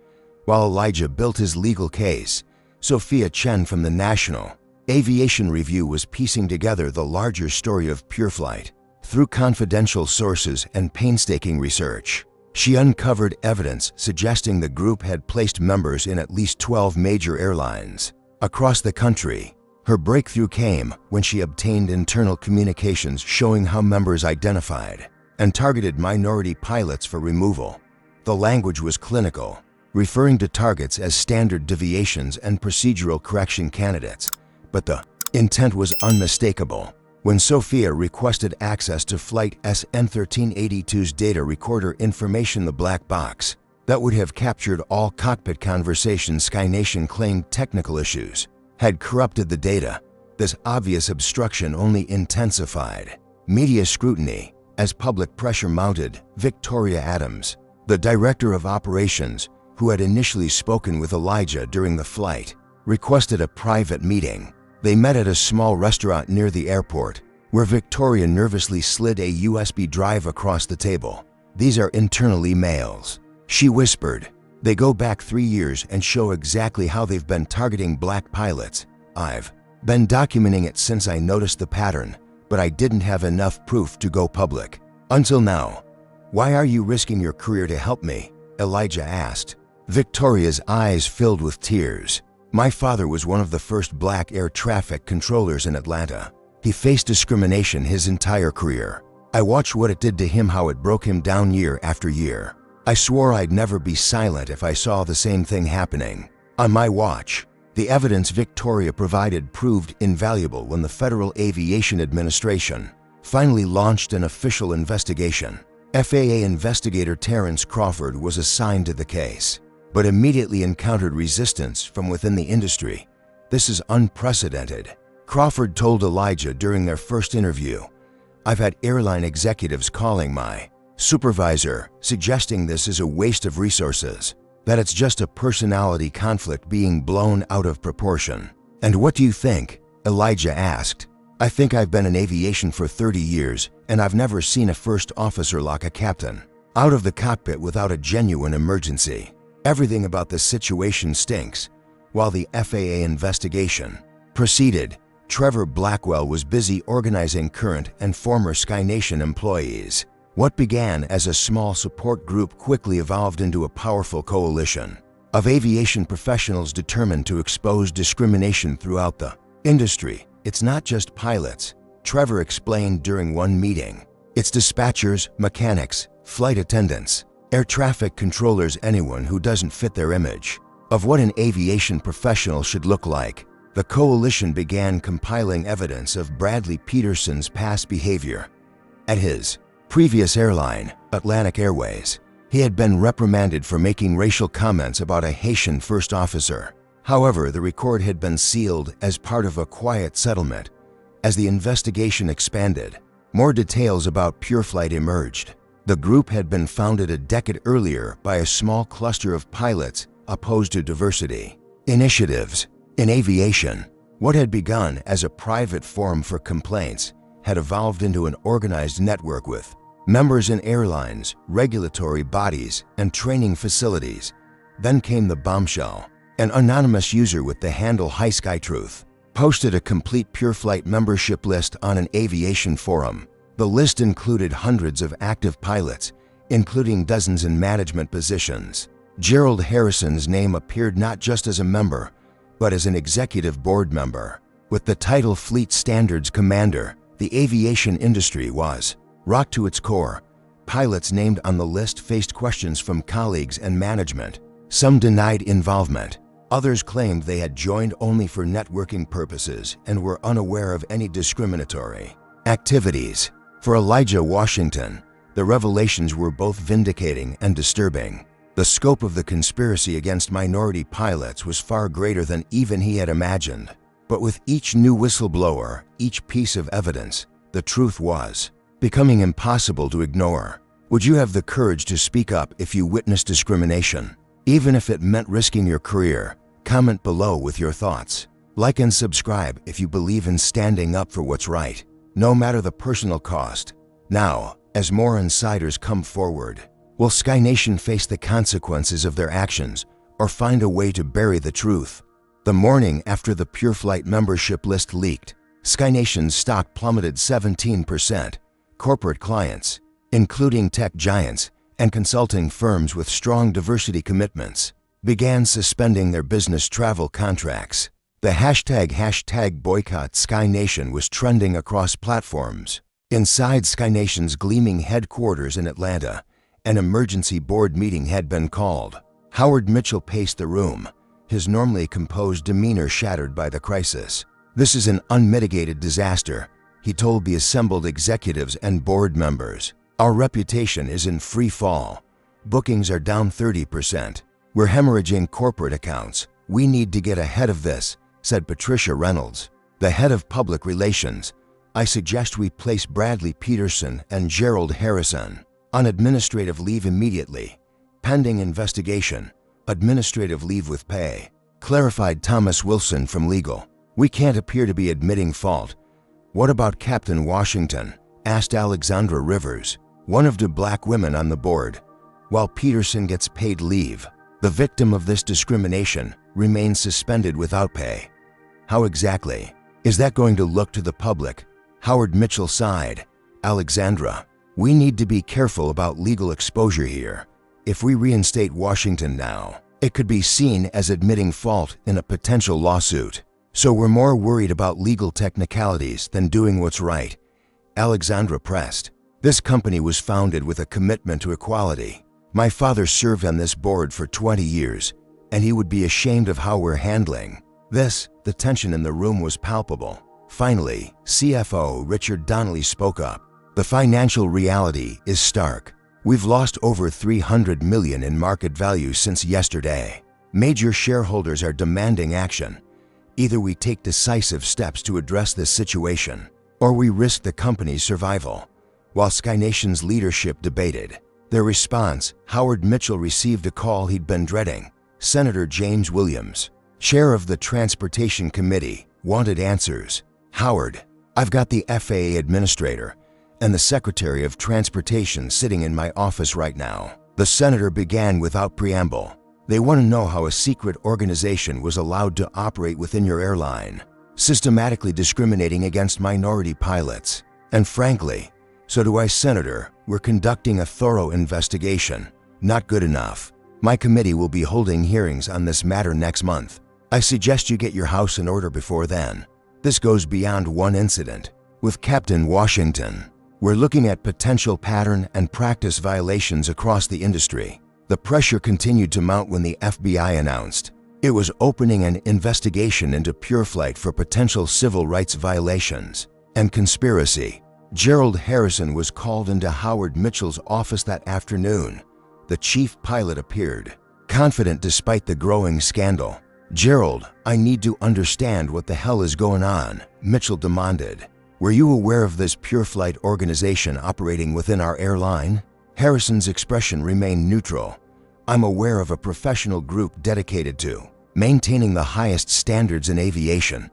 While Elijah built his legal case, Sophia Chen from the National Aviation Review was piecing together the larger story of PureFlight. Through confidential sources and painstaking research, she uncovered evidence suggesting the group had placed members in at least 12 major airlines across the country. Her breakthrough came when she obtained internal communications showing how members identified and targeted minority pilots for removal. The language was clinical, referring to targets as standard deviations and procedural correction candidates, but the intent was unmistakable. When Sophia requested access to Flight SN 1382's data recorder information, the black box that would have captured all cockpit conversations SkyNation claimed technical issues had corrupted the data, this obvious obstruction only intensified media scrutiny as public pressure mounted. Victoria Adams, the director of operations, who had initially spoken with Elijah during the flight, requested a private meeting. They met at a small restaurant near the airport, where Victoria nervously slid a USB drive across the table. "These are internal emails," she whispered. "They go back 3 years and show exactly how they've been targeting black pilots. I've been documenting it since I noticed the pattern, but I didn't have enough proof to go public. Until now. Why are you risking your career to help me?" Elijah asked. Victoria's eyes filled with tears. "My father was one of the first black air traffic controllers in Atlanta. He faced discrimination his entire career. I watched what it did to him, how it broke him down year after year. I swore I'd never be silent if I saw the same thing happening on my watch." The evidence Victoria provided proved invaluable when the Federal Aviation Administration finally launched an official investigation. FAA investigator Terrence Crawford was assigned to the case, but immediately encountered resistance from within the industry. "This is unprecedented," Crawford told Elijah during their first interview. "I've had airline executives calling my supervisor, suggesting this is a waste of resources, that it's just a personality conflict being blown out of proportion." "And what do you think?" Elijah asked. "I think I've been in aviation for 30 years, and I've never seen a first officer lock a captain out of the cockpit without a genuine emergency. Everything about this situation stinks." While the FAA investigation proceeded, Trevor Blackwell was busy organizing current and former SkyNation employees. What began as a small support group quickly evolved into a powerful coalition of aviation professionals determined to expose discrimination throughout the industry. "It's not just pilots," Trevor explained during one meeting. "It's dispatchers, mechanics, flight attendants, air traffic controllers, anyone who doesn't fit their image of what an aviation professional should look like." The coalition began compiling evidence of Bradley Peterson's past behavior. At his previous airline, Atlantic Airways, he had been reprimanded for making racial comments about a Haitian first officer. However, the record had been sealed as part of a quiet settlement. As the investigation expanded, more details about PureFlight emerged. The group had been founded a decade earlier by a small cluster of pilots opposed to diversity initiatives in aviation. What had begun as a private forum for complaints had evolved into an organized network with members in airlines, regulatory bodies, and training facilities. Then came the bombshell. An anonymous user with the handle HighSkyTruth posted a complete PureFlight membership list on an aviation forum. The list included hundreds of active pilots, including dozens in management positions. Gerald Harrison's name appeared not just as a member, but as an executive board member. With the title Fleet Standards Commander, the aviation industry was rocked to its core. Pilots named on the list faced questions from colleagues and management. Some denied involvement. Others claimed they had joined only for networking purposes and were unaware of any discriminatory activities. For Elijah Washington, the revelations were both vindicating and disturbing. The scope of the conspiracy against minority pilots was far greater than even he had imagined. But with each new whistleblower, each piece of evidence, the truth was becoming impossible to ignore. Would you have the courage to speak up if you witnessed discrimination, even if it meant risking your career? Comment below with your thoughts. Like and subscribe if you believe in standing up for what's right, no matter the personal cost. Now, as more insiders come forward, will SkyNation face the consequences of their actions or find a way to bury the truth? The morning after the PureFlight membership list leaked, SkyNation's stock plummeted 17%. Corporate clients, including tech giants and consulting firms with strong diversity commitments, began suspending their business travel contracts. The hashtag boycott SkyNation was trending across platforms. Inside SkyNation's gleaming headquarters in Atlanta, An emergency board meeting had been called. Howard Mitchell paced the room, his normally composed demeanor shattered by the crisis. "This is an unmitigated disaster," he told the assembled executives and board members. "Our reputation is in free fall. Bookings are down 30%. We're hemorrhaging corporate accounts. We need to get ahead of this," said Patricia Reynolds, the head of public relations. "I suggest we place Bradley Peterson and Gerald Harrison on administrative leave immediately, pending investigation, administrative leave with pay," clarified Thomas Wilson from legal. "We can't appear to be admitting fault." "What about Captain Washington?" asked Alexandra Rivers, one of the black women on the board. "While Peterson gets paid leave, the victim of this discrimination remains suspended without pay." "How exactly is that going to look to the public?" Howard Mitchell sighed. "Alexandra, we need to be careful about legal exposure here. If we reinstate Washington now, it could be seen as admitting fault in a potential lawsuit. So we're more worried about legal technicalities than doing what's right," Alexandra pressed. "This company was founded with a commitment to equality. My father served on this board for 20 years, and he would be ashamed of how we're handling this." The tension in the room was palpable. Finally, CFO Richard Donnelly spoke up. "The financial reality is stark. We've lost over $300 million in market value since yesterday. Major shareholders are demanding action. Either we take decisive steps to address this situation, or we risk the company's survival." While Sky Nation's leadership debated their response, Howard Mitchell received a call he'd been dreading. Senator James Williams, chair of the Transportation Committee, wanted answers. "Howard, I've got the FAA administrator and the Secretary of Transportation sitting in my office right now," the senator began without preamble. "They want to know how a secret organization was allowed to operate within your airline, systematically discriminating against minority pilots. And frankly, so do I, Senator. We're conducting a thorough investigation. Not good enough. My committee will be holding hearings on this matter next month. I suggest you get your house in order before then. This goes beyond one incident. With Captain Washington, we're looking at potential pattern and practice violations across the industry." The pressure continued to mount when the FBI announced it was opening an investigation into PureFlight for potential civil rights violations and conspiracy. Gerald Harrison was called into Howard Mitchell's office that afternoon. The chief pilot appeared confident despite the growing scandal. "Gerald, I need to understand what the hell is going on," Mitchell demanded. "Were you aware of this PureFlight organization operating within our airline?" Harrison's expression remained neutral. "I'm aware of a professional group dedicated to maintaining the highest standards in aviation.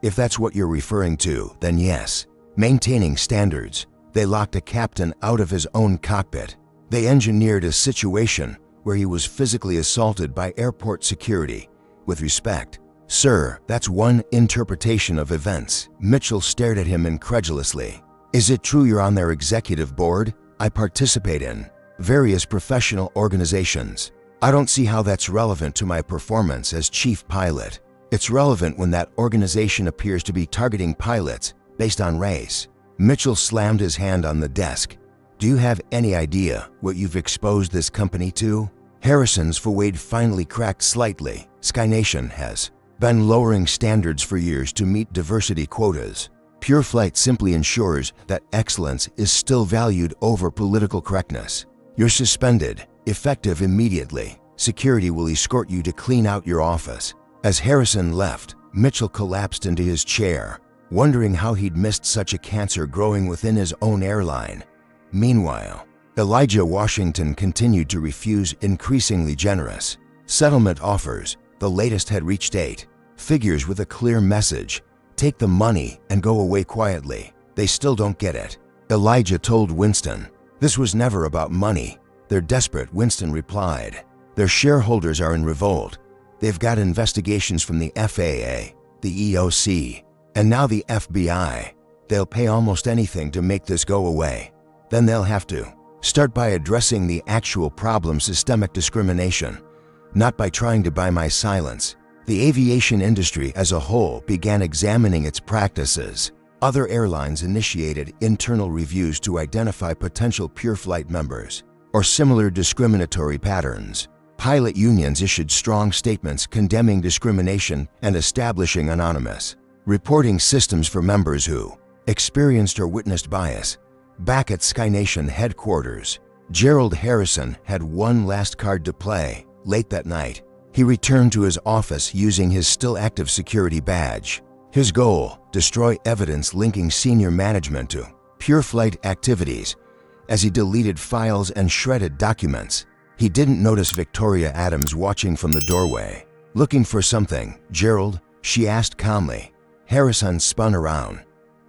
If that's what you're referring to, then yes. Maintaining standards. They locked a captain out of his own cockpit. They engineered a situation where he was physically assaulted by airport security. With respect, sir, that's one interpretation of events." Mitchell stared at him incredulously. "Is it true you're on their executive board? I participate in various professional organizations. I don't see how that's relevant to my performance as chief pilot." "It's relevant when that organization appears to be targeting pilots based on race." Mitchell slammed his hand on the desk. "Do you have any idea what you've exposed this company to?" Harrison's forehead finally cracked slightly. "Sky Nation has been lowering standards for years to meet diversity quotas. PureFlight simply ensures that excellence is still valued over political correctness. You're suspended, effective immediately. Security will escort you to clean out your office." As Harrison left, Mitchell collapsed into his chair, wondering how he'd missed such a cancer growing within his own airline. Meanwhile, Elijah Washington continued to refuse increasingly generous settlement offers. The latest had reached 8 figures with a clear message: take the money and go away quietly. They still don't get it. Elijah told Winston. "This was never about money. They're desperate," Winston replied. "Their shareholders are in revolt. They've got investigations from the FAA, the EOC, and now the FBI. They'll pay almost anything to make this go away. Then they'll have to start by addressing the actual problem: systemic discrimination, not by trying to buy my silence." The aviation industry as a whole began examining its practices. Other airlines initiated internal reviews to identify potential PureFlight members. or similar discriminatory patterns. Pilot unions issued strong statements condemning discrimination and establishing anonymous reporting systems for members who experienced or witnessed bias. Back at SkyNation headquarters, Gerald Harrison had one last card to play. Late that night, he returned to his office using his still active security badge. His goal: destroy evidence linking senior management to PureFlight activities. As he deleted files and shredded documents, he didn't notice Victoria Adams watching from the doorway. "Looking for something, Gerald?" she asked calmly. Harrison spun around.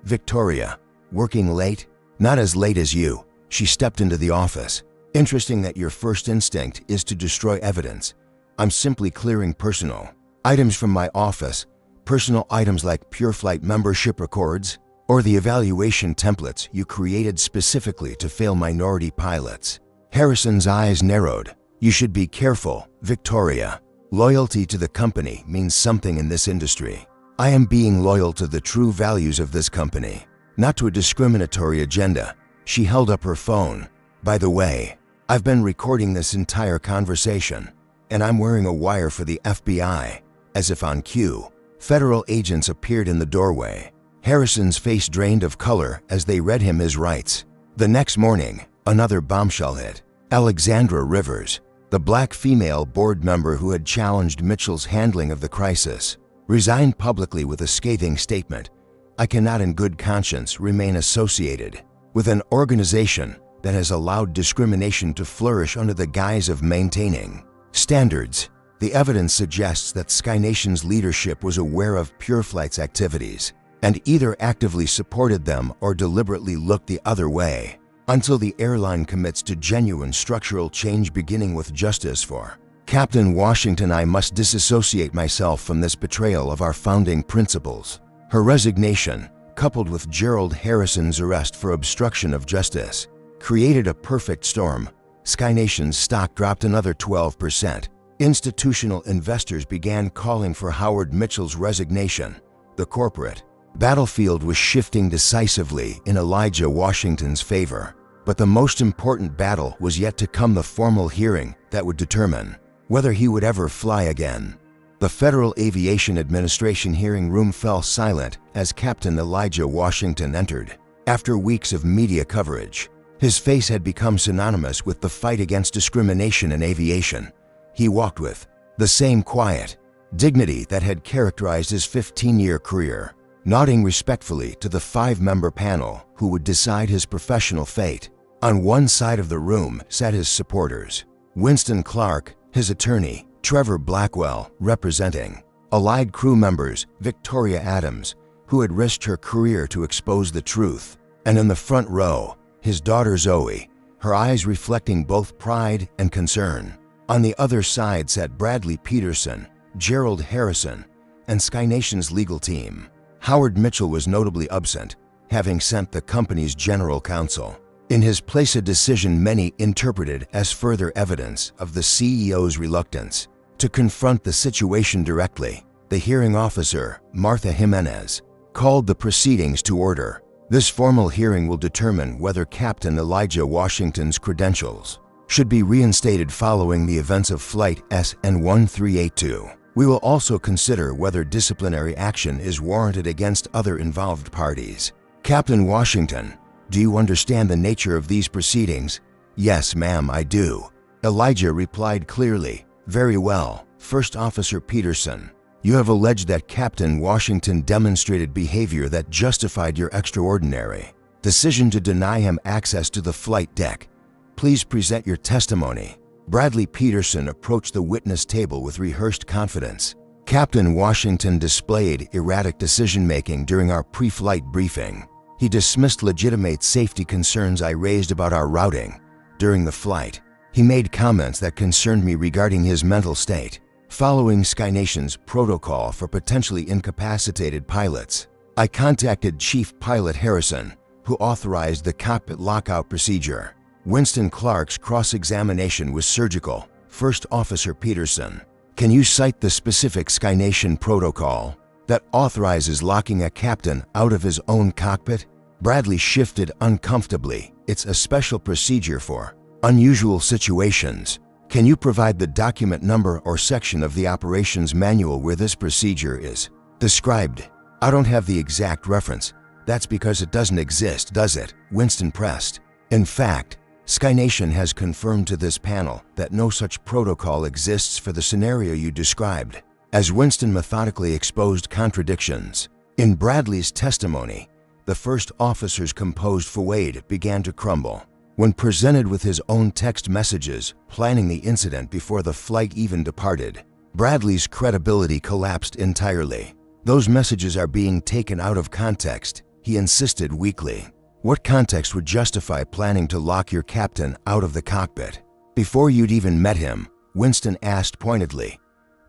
"Victoria, working late?" "Not as late as you." She stepped into the office. "Interesting that your first instinct is to destroy evidence. I'm simply clearing personal items from my office. Personal items like PureFlight membership records or the evaluation templates you created specifically to fail minority pilots." Harrison's eyes narrowed. "You should be careful, Victoria. Loyalty to the company means something in this industry. I am being loyal to the true values of this company, not to a discriminatory agenda." She held up her phone. "By the way, I've been recording this entire conversation, and I'm wearing a wire for the FBI." As if on cue, federal agents appeared in the doorway. Harrison's face drained of color as they read him his rights. The next morning, another bombshell hit. Alexandra Rivers, the black female board member who had challenged Mitchell's handling of the crisis, resigned publicly with a scathing statement. "I cannot in good conscience remain associated with an organization that has allowed discrimination to flourish under the guise of maintaining standards." The evidence suggests that SkyNation's leadership was aware of PureFlight's activities and either actively supported them or deliberately looked the other way. Until the airline commits to genuine structural change beginning with justice for Captain Washington, I must disassociate myself from this betrayal of our founding principles. Her resignation, coupled with Gerald Harrison's arrest for obstruction of justice, created a perfect storm. SkyNation's stock dropped another 12%. Institutional investors began calling for Howard Mitchell's resignation. The corporate battlefield was shifting decisively in Elijah Washington's favor. But the most important battle was yet to come: the formal hearing that would determine whether he would ever fly again. The Federal Aviation Administration hearing room fell silent as Captain Elijah Washington entered. After weeks of media coverage, his face had become synonymous with the fight against discrimination in aviation. He walked with the same quiet dignity that had characterized his 15-year career, nodding respectfully to the 5-member panel who would decide his professional fate. On one side of the room sat his supporters: Winston Clark, his attorney; Trevor Blackwell, representing allied crew members; Victoria Adams, who had risked her career to expose the truth; and in the front row, his daughter Zoe, her eyes reflecting both pride and concern. On the other side sat Bradley Peterson, Gerald Harrison, and SkyNation's legal team. Howard Mitchell was notably absent, having sent the company's general counsel. In his place, a decision many interpreted as further evidence of the CEO's reluctance to confront the situation directly. The hearing officer, Martha Jimenez, called the proceedings to order. This formal hearing will determine whether Captain Elijah Washington's credentials should be reinstated following the events of Flight SN 1382. We will also consider whether disciplinary action is warranted against other involved parties. Captain Washington, do you understand the nature of these proceedings? Yes, ma'am, I do. Elijah replied clearly. Very well. First Officer Peterson, you have alleged that Captain Washington demonstrated behavior that justified your extraordinary decision to deny him access to the flight deck. Please present your testimony. Bradley Peterson approached the witness table with rehearsed confidence. Captain Washington displayed erratic decision-making during our pre-flight briefing. He dismissed legitimate safety concerns I raised about our routing during the flight. He made comments that concerned me regarding his mental state. Following SkyNation's protocol for potentially incapacitated pilots, I contacted Chief Pilot Harrison, who authorized the cockpit lockout procedure. Winston Clark's cross-examination was surgical. First Officer Peterson, can you cite the specific SkyNation protocol that authorizes locking a captain out of his own cockpit? Bradley shifted uncomfortably. It's a special procedure for Unusual situations. Can you provide the document number or section of the operations manual where this procedure is described? I don't have the exact reference. That's because it doesn't exist, does it? Winston pressed. In fact, SkyNation has confirmed to this panel that no such protocol exists for the scenario you described. As Winston methodically exposed contradictions, in Bradley's testimony, the first officer's composed facade began to crumble. When presented with his own text messages planning the incident before the flight even departed, Bradley's credibility collapsed entirely. Those messages are being taken out of context, he insisted weakly. What context would justify planning to lock your captain out of the cockpit? Before you'd even met him, Winston asked pointedly.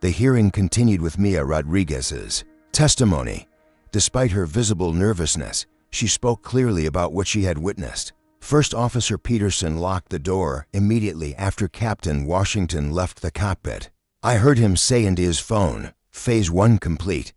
The hearing continued with Mia Rodriguez's testimony. Despite her visible nervousness, she spoke clearly about what she had witnessed. First Officer Peterson locked the door immediately after Captain Washington left the cockpit. I heard him say into his phone, Phase 1 complete.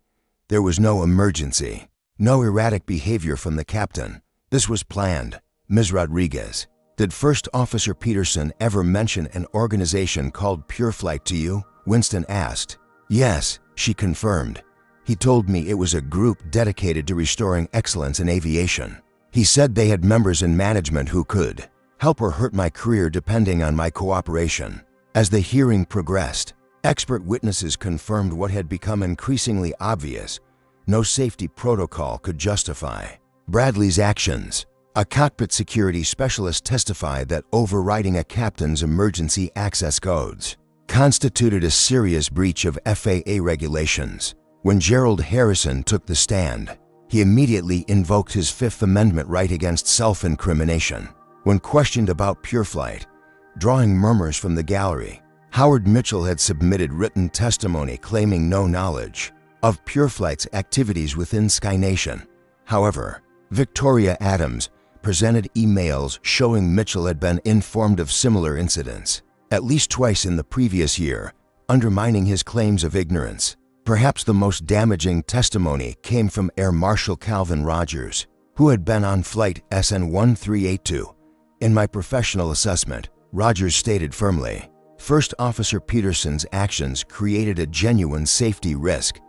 There was no emergency, no erratic behavior from the captain. This was planned. Ms. Rodriguez, did First Officer Peterson ever mention an organization called PureFlight to you? Winston asked. Yes, she confirmed. He told me it was a group dedicated to restoring excellence in aviation. He said they had members in management who could help or hurt my career depending on my cooperation. As the hearing progressed, expert witnesses confirmed what had become increasingly obvious. No safety protocol could justify Bradley's actions. A cockpit security specialist testified that overriding a captain's emergency access codes constituted a serious breach of FAA regulations. When Gerald Harrison took the stand, he immediately invoked his Fifth Amendment right against self-incrimination. When questioned about PureFlight, drawing murmurs from the gallery, Howard Mitchell had submitted written testimony claiming no knowledge of PureFlight's activities within SkyNation. However, Victoria Adams presented emails showing Mitchell had been informed of similar incidents at least twice in the previous year, undermining his claims of ignorance. Perhaps the most damaging testimony came from Air Marshal Calvin Rogers, who had been on flight SN 1382. In my professional assessment, Rogers stated firmly, First Officer Peterson's actions created a genuine safety risk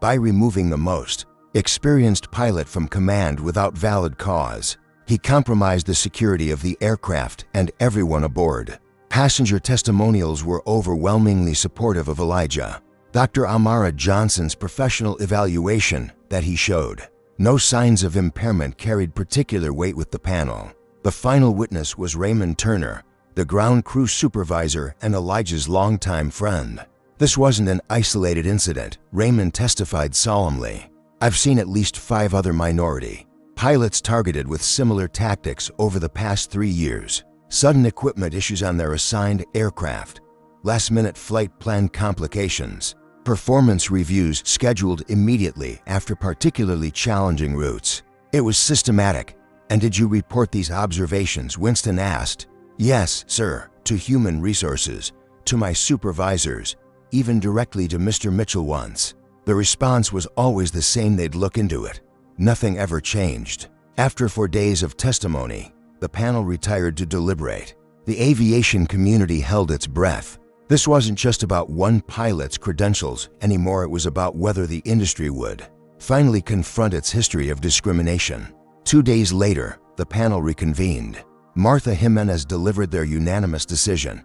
by removing the most experienced pilot from command without valid cause. He compromised the security of the aircraft and everyone aboard. Passenger testimonials were overwhelmingly supportive of Elijah. Dr. Amara Johnson's professional evaluation that he showed no signs of impairment carried particular weight with the panel. The final witness was Raymond Turner, the ground crew supervisor and Elijah's longtime friend. This wasn't an isolated incident, Raymond testified solemnly. I've seen at least 5 other minority pilots targeted with similar tactics over the past 3 years. Sudden equipment issues on their assigned aircraft, last-minute flight plan complications, performance reviews scheduled immediately after particularly challenging routes. It was systematic. And did you report these observations? Winston asked. Yes, sir, to human resources, to my supervisors, even directly to Mr. Mitchell once. The response was always the same: they'd look into it. Nothing ever changed. After 4 days of testimony, the panel retired to deliberate. The aviation community held its breath. This wasn't just about one pilot's credentials anymore, it was about whether the industry would finally confront its history of discrimination. 2 days later, the panel reconvened. Martha Jimenez delivered their unanimous decision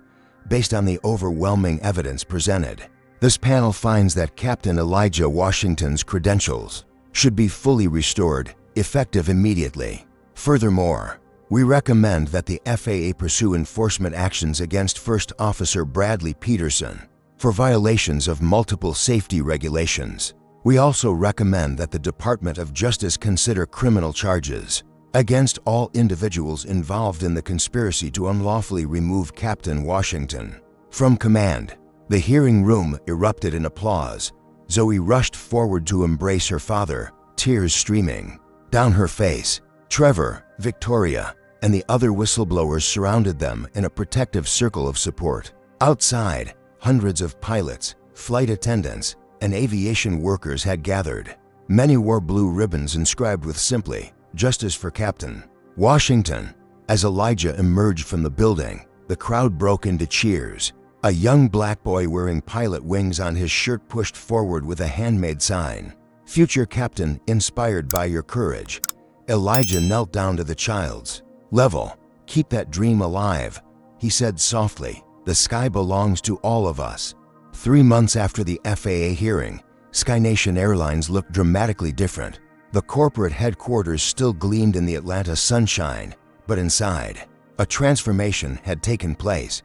based on the overwhelming evidence presented. This panel finds that Captain Elijah Washington's credentials should be fully restored, effective immediately. Furthermore, we recommend that the FAA pursue enforcement actions against First Officer Bradley Peterson for violations of multiple safety regulations. We also recommend that the Department of Justice consider criminal charges against all individuals involved in the conspiracy to unlawfully remove Captain Washington from command. The hearing room erupted in applause. Zoe rushed forward to embrace her father, tears streaming down her face. Trevor, Victoria, and the other whistleblowers surrounded them in a protective circle of support. Outside, hundreds of pilots, flight attendants, and aviation workers had gathered. Many wore blue ribbons inscribed with simply, "Justice for Captain Washington." As Elijah emerged from the building, The crowd broke into cheers. A young black boy wearing pilot wings on his shirt pushed forward with a handmade sign. "Future Captain, inspired by your courage." Elijah knelt down to the child's level. "Keep that dream alive," he said softly. "The sky belongs to all of us." 3 months after the FAA hearing, SkyNation Airlines looked dramatically different. The corporate headquarters still gleamed in the Atlanta sunshine, but inside, a transformation had taken place.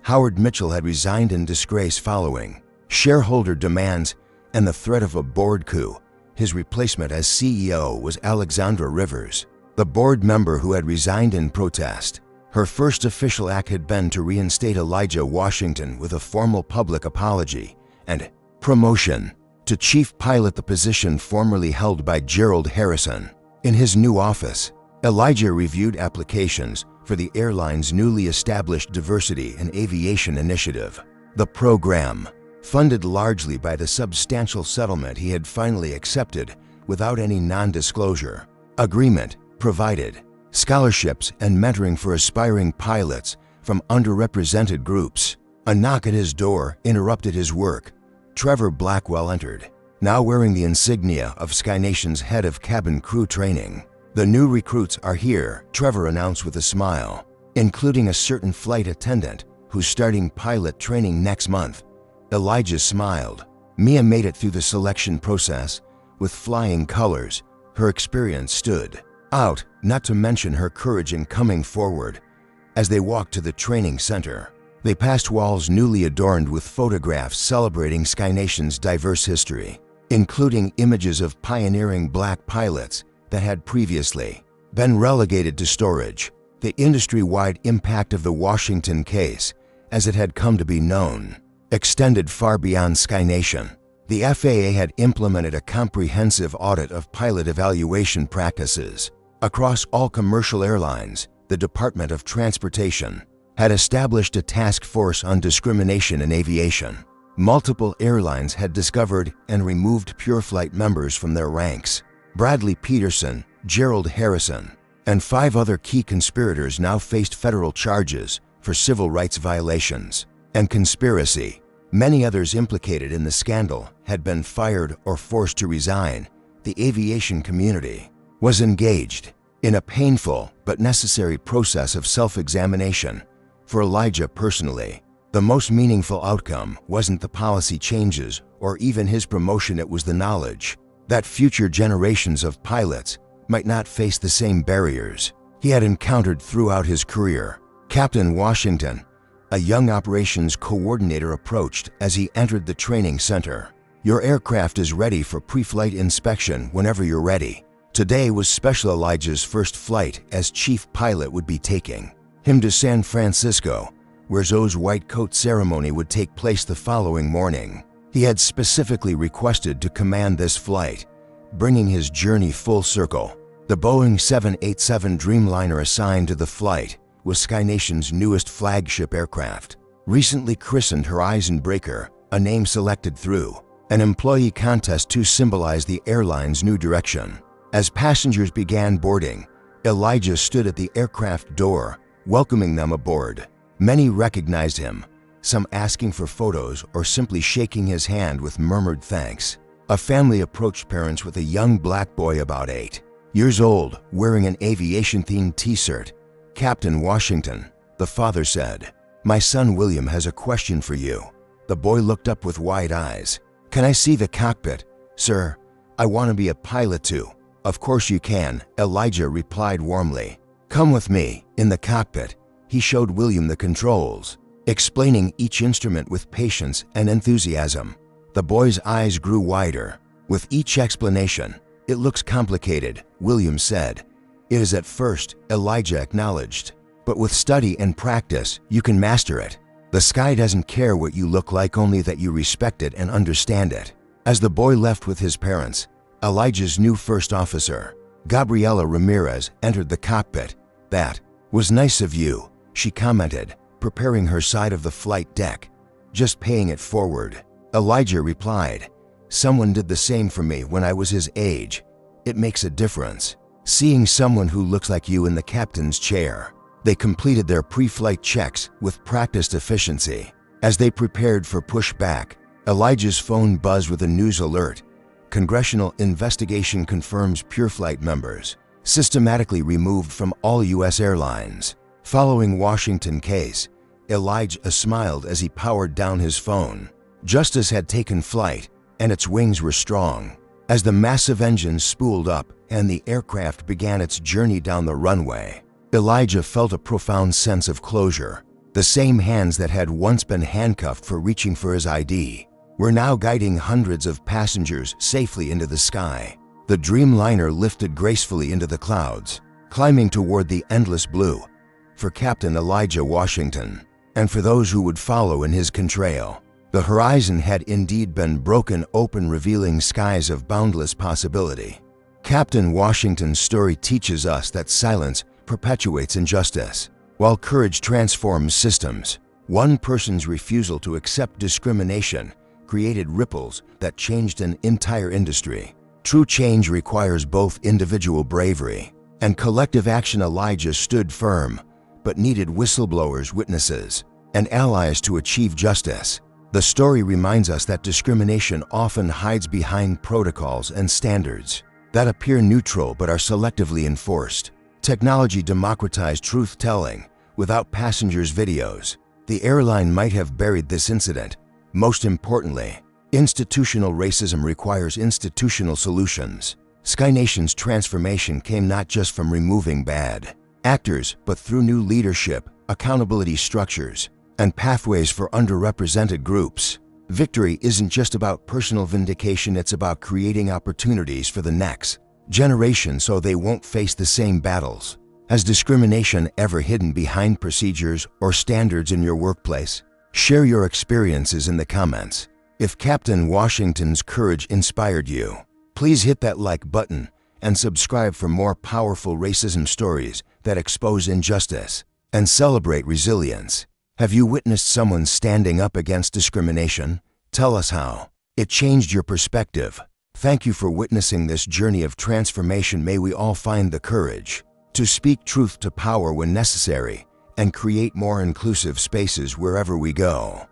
Howard Mitchell had resigned in disgrace following shareholder demands and the threat of a board coup. His replacement as CEO was Alexandra Rivers, the board member who had resigned in protest. Her first official act had been to reinstate Elijah Washington with a formal public apology and promotion to chief pilot, the position formerly held by Gerald Harrison. In his new office, Elijah reviewed applications for the airline's newly established Diversity in Aviation Initiative. The program, funded largely by the substantial settlement he had finally accepted without any non-disclosure agreement, provided scholarships and mentoring for aspiring pilots from underrepresented groups. A knock at his door interrupted his work. Trevor Blackwell entered, now wearing the insignia of SkyNation's head of cabin crew training. "The new recruits are here," Trevor announced with a smile, "including a certain flight attendant who's starting pilot training next month." Elijah smiled. Mia made it through the selection process with flying colors. Her experience stood out, not to mention her courage in coming forward. As they walked to the training center, they passed walls newly adorned with photographs celebrating SkyNation's diverse history, including images of pioneering black pilots that had previously been relegated to storage. The industry-wide impact of the Washington case, as it had come to be known, extended far beyond SkyNation. The FAA had implemented a comprehensive audit of pilot evaluation practices across all commercial airlines. The Department of Transportation had established a task force on discrimination in aviation. Multiple airlines had discovered and removed PureFlight members from their ranks. Bradley Peterson, Gerald Harrison, and 5 other key conspirators now faced federal charges for civil rights violations and conspiracy. Many others implicated in the scandal had been fired or forced to resign. The aviation community was engaged in a painful but necessary process of self-examination. For Elijah personally, the most meaningful outcome wasn't the policy changes or even his promotion. It was the knowledge that future generations of pilots might not face the same barriers he had encountered throughout his career. Captain Washington, a young operations coordinator, approached as he entered the training center. "Your aircraft is ready for pre-flight inspection whenever you're ready." Today was special. Elijah's first flight as chief pilot would be taking him to San Francisco, where Zoe's white coat ceremony would take place the following morning. He had specifically requested to command this flight, bringing his journey full circle. The Boeing 787 Dreamliner assigned to the flight was SkyNation's newest flagship aircraft. Recently christened Horizon Breaker, a name selected through an employee contest to symbolize the airline's new direction. As passengers began boarding, Elijah stood at the aircraft door, welcoming them aboard. Many recognized him, some asking for photos or simply shaking his hand with murmured thanks. A family approached parents with a young black boy about 8 years old, wearing an aviation-themed t-shirt. "Captain Washington," the father said, "my son William has a question for you." The boy looked up with wide eyes. "Can I see the cockpit, sir? I want to be a pilot too." "Of course you can," Elijah replied warmly. "Come with me." In the cockpit, he showed William the controls, explaining each instrument with patience and enthusiasm. The boy's eyes grew wider with each explanation. "It looks complicated," William said. "It is at first," Elijah acknowledged. "But with study and practice, you can master it. The sky doesn't care what you look like, only that you respect it and understand it." As the boy left with his parents, Elijah's new first officer, Gabriela Ramirez, entered the cockpit. "That was nice of you," she commented, preparing her side of the flight deck. "Just paying it forward." Elijah replied, "Someone did the same for me when I was his age. It makes a difference, seeing someone who looks like you in the captain's chair." They completed their pre-flight checks with practiced efficiency. As they prepared for pushback, Elijah's phone buzzed with a news alert. Congressional investigation confirms PureFlight members systematically removed from all U.S. airlines. Following Washington case, Elijah smiled as he powered down his phone. Justice had taken flight, and its wings were strong. As the massive engines spooled up and the aircraft began its journey down the runway, Elijah felt a profound sense of closure. The same hands that had once been handcuffed for reaching for his ID were now guiding hundreds of passengers safely into the sky. The Dreamliner lifted gracefully into the clouds, climbing toward the endless blue. For Captain Elijah Washington, and for those who would follow in his contrail, the horizon had indeed been broken open, revealing skies of boundless possibility. Captain Washington's story teaches us that silence perpetuates injustice, while courage transforms systems. One person's refusal to accept discrimination created ripples that changed an entire industry. True change requires both individual bravery and collective action. Elijah stood firm, but needed whistleblowers, witnesses, and allies to achieve justice. The story reminds us that discrimination often hides behind protocols and standards that appear neutral but are selectively enforced. Technology democratized truth-telling. Without passengers' videos, the airline might have buried this incident. Most importantly, institutional racism requires institutional solutions. SkyNation's transformation came not just from removing bad actors, but through new leadership, accountability structures, and pathways for underrepresented groups. Victory isn't just about personal vindication, it's about creating opportunities for the next generation so they won't face the same battles. Has discrimination ever hidden behind procedures or standards in your workplace? Share your experiences in the comments. If Captain Washington's courage inspired you, please hit that like button and subscribe for more powerful racism stories that expose injustice and celebrate resilience. Have you witnessed someone standing up against discrimination? Tell us how it changed your perspective. Thank you for witnessing this journey of transformation. May we all find the courage to speak truth to power when necessary and create more inclusive spaces wherever we go.